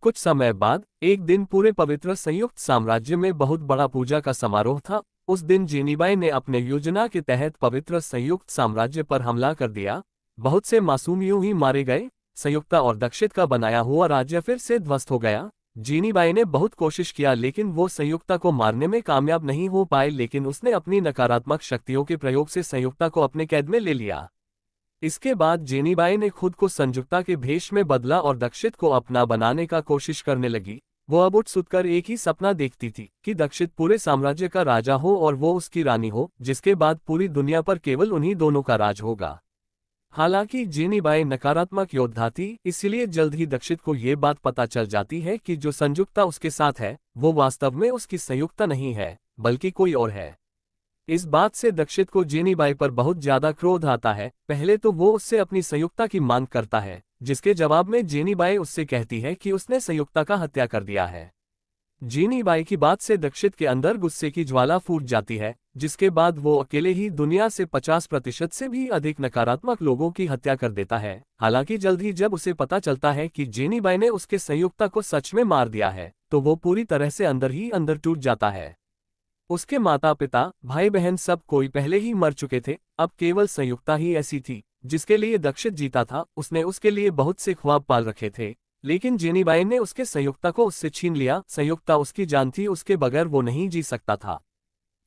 कुछ समय बाद एक दिन पूरे पवित्र संयुक्त साम्राज्य में बहुत बड़ा पूजा का समारोह था। उस दिन जिनीबाई ने अपने योजना के तहत पवित्र संयुक्त साम्राज्य पर हमला कर दिया। बहुत से मासूम यूं ही मारे गए। संयुक्ता और दक्षित का बनाया हुआ राज्य फिर से ध्वस्त हो गया। जिनीबाई ने बहुत कोशिश किया, लेकिन वो संयुक्ता को मारने में कामयाब नहीं हो पाए। लेकिन उसने अपनी नकारात्मक शक्तियों के प्रयोग से संयुक्ता को अपने कैद में ले लिया। इसके बाद जिनीबाई ने खुद को संयुक्ता के भेष में बदला और दक्षित को अपना बनाने का कोशिश करने लगी। वो अब उठ-सुतकर एक ही सपना देखती थी कि दक्षित पूरे साम्राज्य का राजा हो और वो उसकी रानी हो, जिसके बाद पूरी दुनिया पर केवल उन्हीं दोनों का राज होगा। हालांकि जिनीबाई नकारात्मक योद्धा थी, इसलिए जल्द ही दक्षित को ये बात पता चल जाती है कि जो संयुक्ता उसके साथ है वो वास्तव में उसकी संयुक्ता नहीं है, बल्कि कोई और है। इस बात से दक्षित को जिनीबाई पर बहुत ज्यादा क्रोध आता है। पहले तो वो उससे अपनी संयुक्ता की मांग करता है, जिसके जवाब में जिनीबाई उससे कहती है कि उसने संयुक्ता का हत्या कर दिया है। जीनीबाई की बात से दक्षित के अंदर गुस्से की ज्वाला फूट जाती है, जिसके बाद वो अकेले ही दुनिया से 50% से भी अधिक नकारात्मक लोगों की हत्या कर देता है। हालांकि जल्द ही जब उसे पता चलता है कि जीनीबाई ने उसके संयुक्ता को सच में मार दिया है, तो वो पूरी तरह से अंदर ही अंदर टूट जाता है। उसके माता पिता, भाई बहन सब कोई पहले ही मर चुके थे, अब केवल संयुक्ता ही ऐसी थी जिसके लिए दक्षित जीता था। उसने उसके लिए बहुत से ख्वाब पाल रखे थे, लेकिन जीनीबाई ने उसके संयुक्ता को उससे छीन लिया। संयुक्ता उसकी जान थी, उसके बगैर वो नहीं जी सकता था।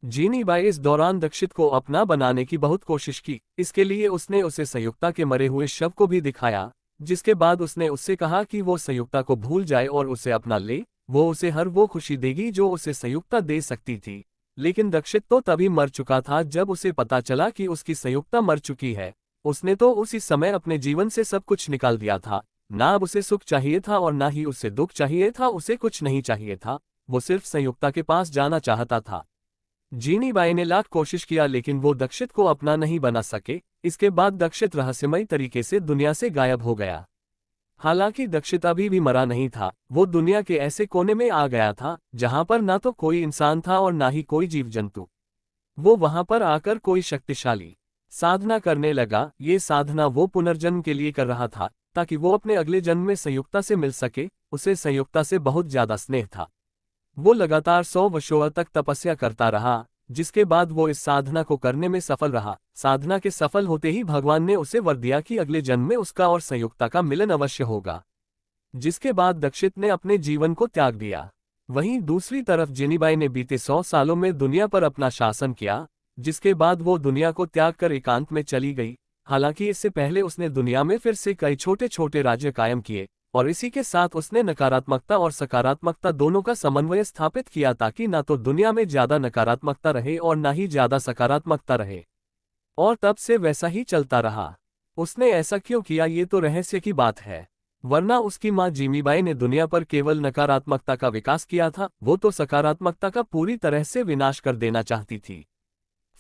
जीनीबाई इस दौरान दक्षित को अपना बनाने की बहुत कोशिश की। इसके लिए उसने उसे संयुक्ता के मरे हुए शव को भी दिखाया, जिसके बाद उसने उससे कहा कि वो संयुक्ता को भूल जाए और उसे अपना ले। वो उसे हर वो खुशी देगी जो उसे संयुक्ता दे सकती थी। लेकिन दक्षित तो तभी मर चुका था जब उसे पता चला कि उसकी संयुक्ता मर चुकी है। उसने तो उसी समय अपने जीवन से सब कुछ निकाल दिया था। ना अब उसे सुख चाहिए था और ना ही उसे दुख चाहिए था। उसे कुछ नहीं चाहिए था, वो सिर्फ संयुक्ता के पास जाना चाहता था। जीनीबाई ने लाख कोशिश किया, लेकिन वो दक्षित को अपना नहीं बना सके। इसके बाद दक्षित रहस्यमयी तरीके से दुनिया से गायब हो गया। हालांकि दक्षित अभी भी मरा नहीं था। वो दुनिया के ऐसे कोने में आ गया था जहां पर ना तो कोई इंसान था और ना ही कोई जीव जंतु। वो वहां पर आकर कोई शक्तिशाली साधना करने लगा। ये साधना वो पुनर्जन्म के लिए कर रहा था, ताकि वो अपने अगले जन्म में संयुक्ता से मिल सके। उसे संयुक्ता से बहुत ज्यादा स्नेह था। वो लगातार 100 वर्षों तक तपस्या करता रहा, जिसके बाद वो इस साधना को करने में सफल रहा। साधना के सफल होते ही भगवान ने उसे वर दिया कि अगले जन्म में उसका और संयुक्ता का मिलन अवश्य होगा। जिसके बाद दक्षित ने अपने जीवन को त्याग दिया। वहीं दूसरी तरफ जीनीबाई ने बीते 100 सालों में दुनिया पर अपना शासन किया, जिसके बाद वो दुनिया को त्याग कर एकांत में चली गई। हालांकि इससे पहले उसने दुनिया में फिर से कई छोटे छोटे राज्य कायम किए, और इसी के साथ उसने नकारात्मकता और सकारात्मकता दोनों का समन्वय स्थापित किया, ताकि ना तो दुनिया में ज्यादा नकारात्मकता रहे और ना ही ज्यादा सकारात्मकता रहे। और तब से वैसा ही चलता रहा। उसने ऐसा क्यों किया, ये तो रहस्य की बात है। वरना उसकी माँ जीनीबाई ने दुनिया पर केवल नकारात्मकता का विकास किया था, वो तो सकारात्मकता का पूरी तरह से विनाश कर देना चाहती थी।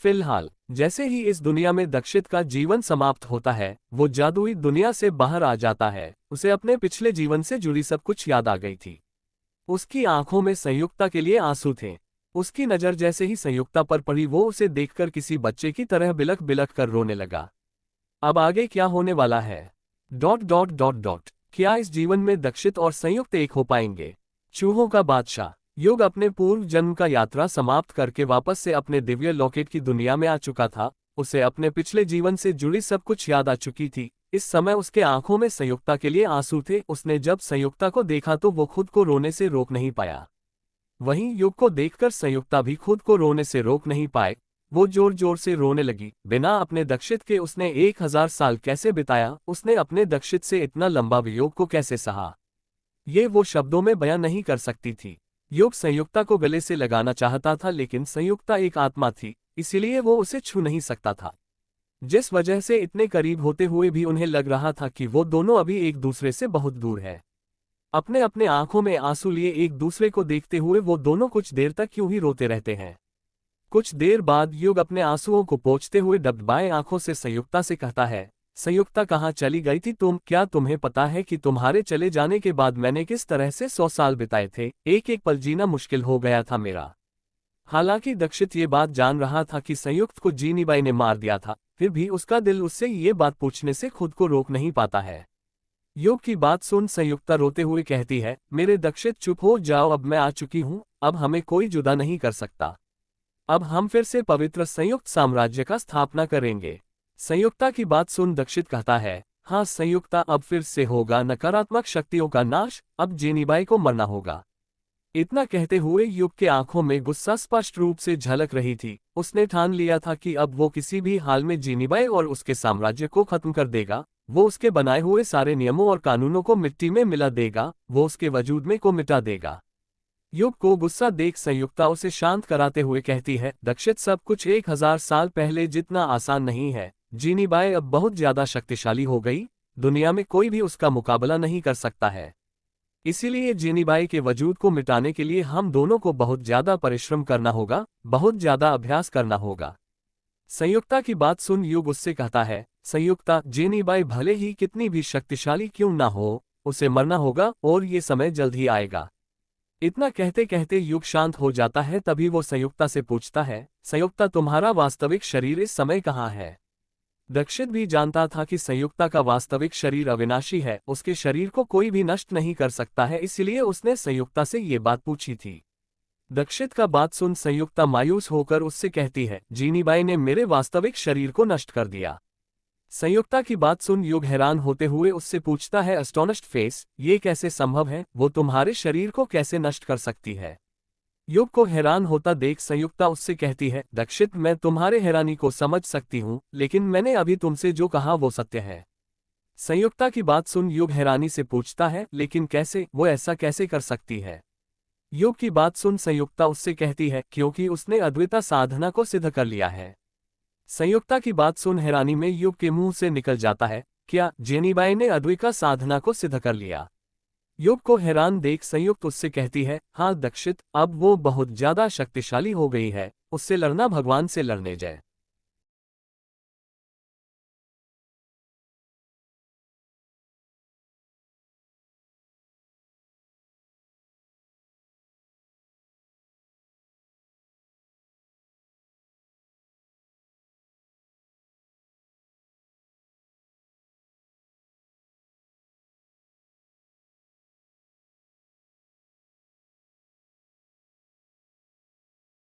फिलहाल जैसे ही इस दुनिया में दक्षित का जीवन समाप्त होता है, वो जादुई दुनिया से बाहर आ जाता है। उसे अपने पिछले जीवन से जुड़ी सब कुछ याद आ गई थी। उसकी आंखों में संयुक्ता के लिए आंसू थे। उसकी नज़र जैसे ही संयुक्ता पर पड़ी, वो उसे देखकर किसी बच्चे की तरह बिलख बिलख कर रोने लगा। अब आगे क्या होने वाला है? डॉट डॉट डॉट डॉट क्या इस जीवन में दक्षित और संयुक्त एक हो पाएंगे? चूहों का बादशाह युग अपने पूर्व जन्म का यात्रा समाप्त करके वापस से अपने दिव्य लॉकेट की दुनिया में आ चुका था। उसे अपने पिछले जीवन से जुड़ी सब कुछ याद आ चुकी थी। इस समय उसके आंखों में संयुक्ता के लिए आंसू थे। उसने जब संयुक्ता को देखा तो वो खुद को रोने से रोक नहीं पाया। वहीं युग को देखकर संयुक्ता भी खुद को रोने से रोक नहीं पाए। वो जोर जोर से रोने लगी। बिना अपने दक्षित के उसने 1000 साल कैसे बिताया? उसने अपने दक्षित से इतना लंबा वियोग को कैसे सहा? ये वो शब्दों में बयां नहीं कर सकती थी। युग संयुक्ता को गले से लगाना चाहता था, लेकिन संयुक्ता एक आत्मा थी, इसीलिए वो उसे छू नहीं सकता था। जिस वजह से इतने करीब होते हुए भी उन्हें लग रहा था कि वो दोनों अभी एक दूसरे से बहुत दूर है। अपने अपने आंखों में आंसू लिए एक दूसरे को देखते हुए वो दोनों कुछ देर तक यूं ही रोते रहते हैं। कुछ देर बाद युग अपने आंसुओं को पोंछते हुए डबडबाए आंखों से संयुक्ता से कहता है, संयुक्ता कहाँ चली गई थी तुम? क्या तुम्हें पता है कि तुम्हारे चले जाने के बाद मैंने किस तरह से 100 साल बिताए थे? एक एक पल जीना मुश्किल हो गया था मेरा। हालांकि दक्षित ये बात जान रहा था कि संयुक्त को जीनीबाई ने मार दिया था, फिर भी उसका दिल उससे ये बात पूछने से खुद को रोक नहीं पाता है। युग की बात सुन संयुक्ता रोते हुए कहती है, मेरे दक्षित चुप हो जाओ, अब मैं आ चुकी हूँ, अब हमें कोई जुदा नहीं कर सकता। अब हम फिर से पवित्र संयुक्त साम्राज्य का स्थापना करेंगे। संयुक्ता की बात सुन दक्षित कहता है, हाँ संयुक्ता, अब फिर से होगा नकारात्मक शक्तियों का नाश, अब जीनीबाई को मरना होगा। इतना कहते हुए युग के आंखों में गुस्सा स्पष्ट रूप से झलक रही थी। उसने ठान लिया था कि अब वो किसी भी हाल में जीनीबाई और उसके साम्राज्य को खत्म कर देगा। वो उसके बनाए हुए सारे नियमों और कानूनों को मिट्टी में मिला देगा। वो उसके वजूद में को मिटा देगा। युग को गुस्सा देख संयुक्ता उसे शांत कराते हुए कहती है, दक्षित, सब कुछ 1000 साल पहले जितना आसान नहीं है। जीनीबाई अब बहुत ज्यादा शक्तिशाली हो गई, दुनिया में कोई भी उसका मुकाबला नहीं कर सकता है। इसीलिए जीनीबाई के वजूद को मिटाने के लिए हम दोनों को बहुत ज्यादा परिश्रम करना होगा, बहुत ज्यादा अभ्यास करना होगा। संयुक्ता की बात सुन युग उससे कहता है, संयुक्ता, जीनीबाई भले ही कितनी भी शक्तिशाली क्यों ना हो, उसे मरना होगा और ये समय जल्द ही आएगा। इतना कहते कहते युग शांत हो जाता है। तभी वो संयुक्ता से पूछता है, संयुक्ता तुम्हारा वास्तविक शरीर इस समय कहाँ है? दक्षित भी जानता था कि संयुक्ता का वास्तविक शरीर अविनाशी है, उसके शरीर को कोई भी नष्ट नहीं कर सकता है, इसलिए उसने संयुक्ता से ये बात पूछी थी। दक्षित का बात सुन संयुक्ता मायूस होकर उससे कहती है, जीनीबाई ने मेरे वास्तविक शरीर को नष्ट कर दिया। संयुक्ता की बात सुन युग हैरान होते हुए उससे पूछता है, एस्टोनिश्ड फेस, ये कैसे संभव है? वो तुम्हारे शरीर को कैसे नष्ट कर सकती है? युग को हैरान होता देख संयुक्ता उससे कहती है, दक्षित मैं तुम्हारे हैरानी को समझ सकती हूँ, लेकिन मैंने अभी तुमसे जो कहा वो सत्य है। संयुक्ता की बात सुन युग हैरानी से पूछता है, लेकिन कैसे? वो ऐसा कैसे कर सकती है? युग की बात सुन संयुक्ता उससे कहती है, क्योंकि उसने अद्वैता साधना को सिद्ध कर लिया है। संयुक्ता की बात सुन हैरानी में युग के मुंह से निकल जाता है, क्या जेनीबाई ने अद्वैता साधना को सिद्ध कर लिया? युग को हैरान देख संयुक्त उससे कहती है, हाँ दक्षित, अब वो बहुत ज्यादा शक्तिशाली हो गई है, उससे लड़ना भगवान से लड़ने जय।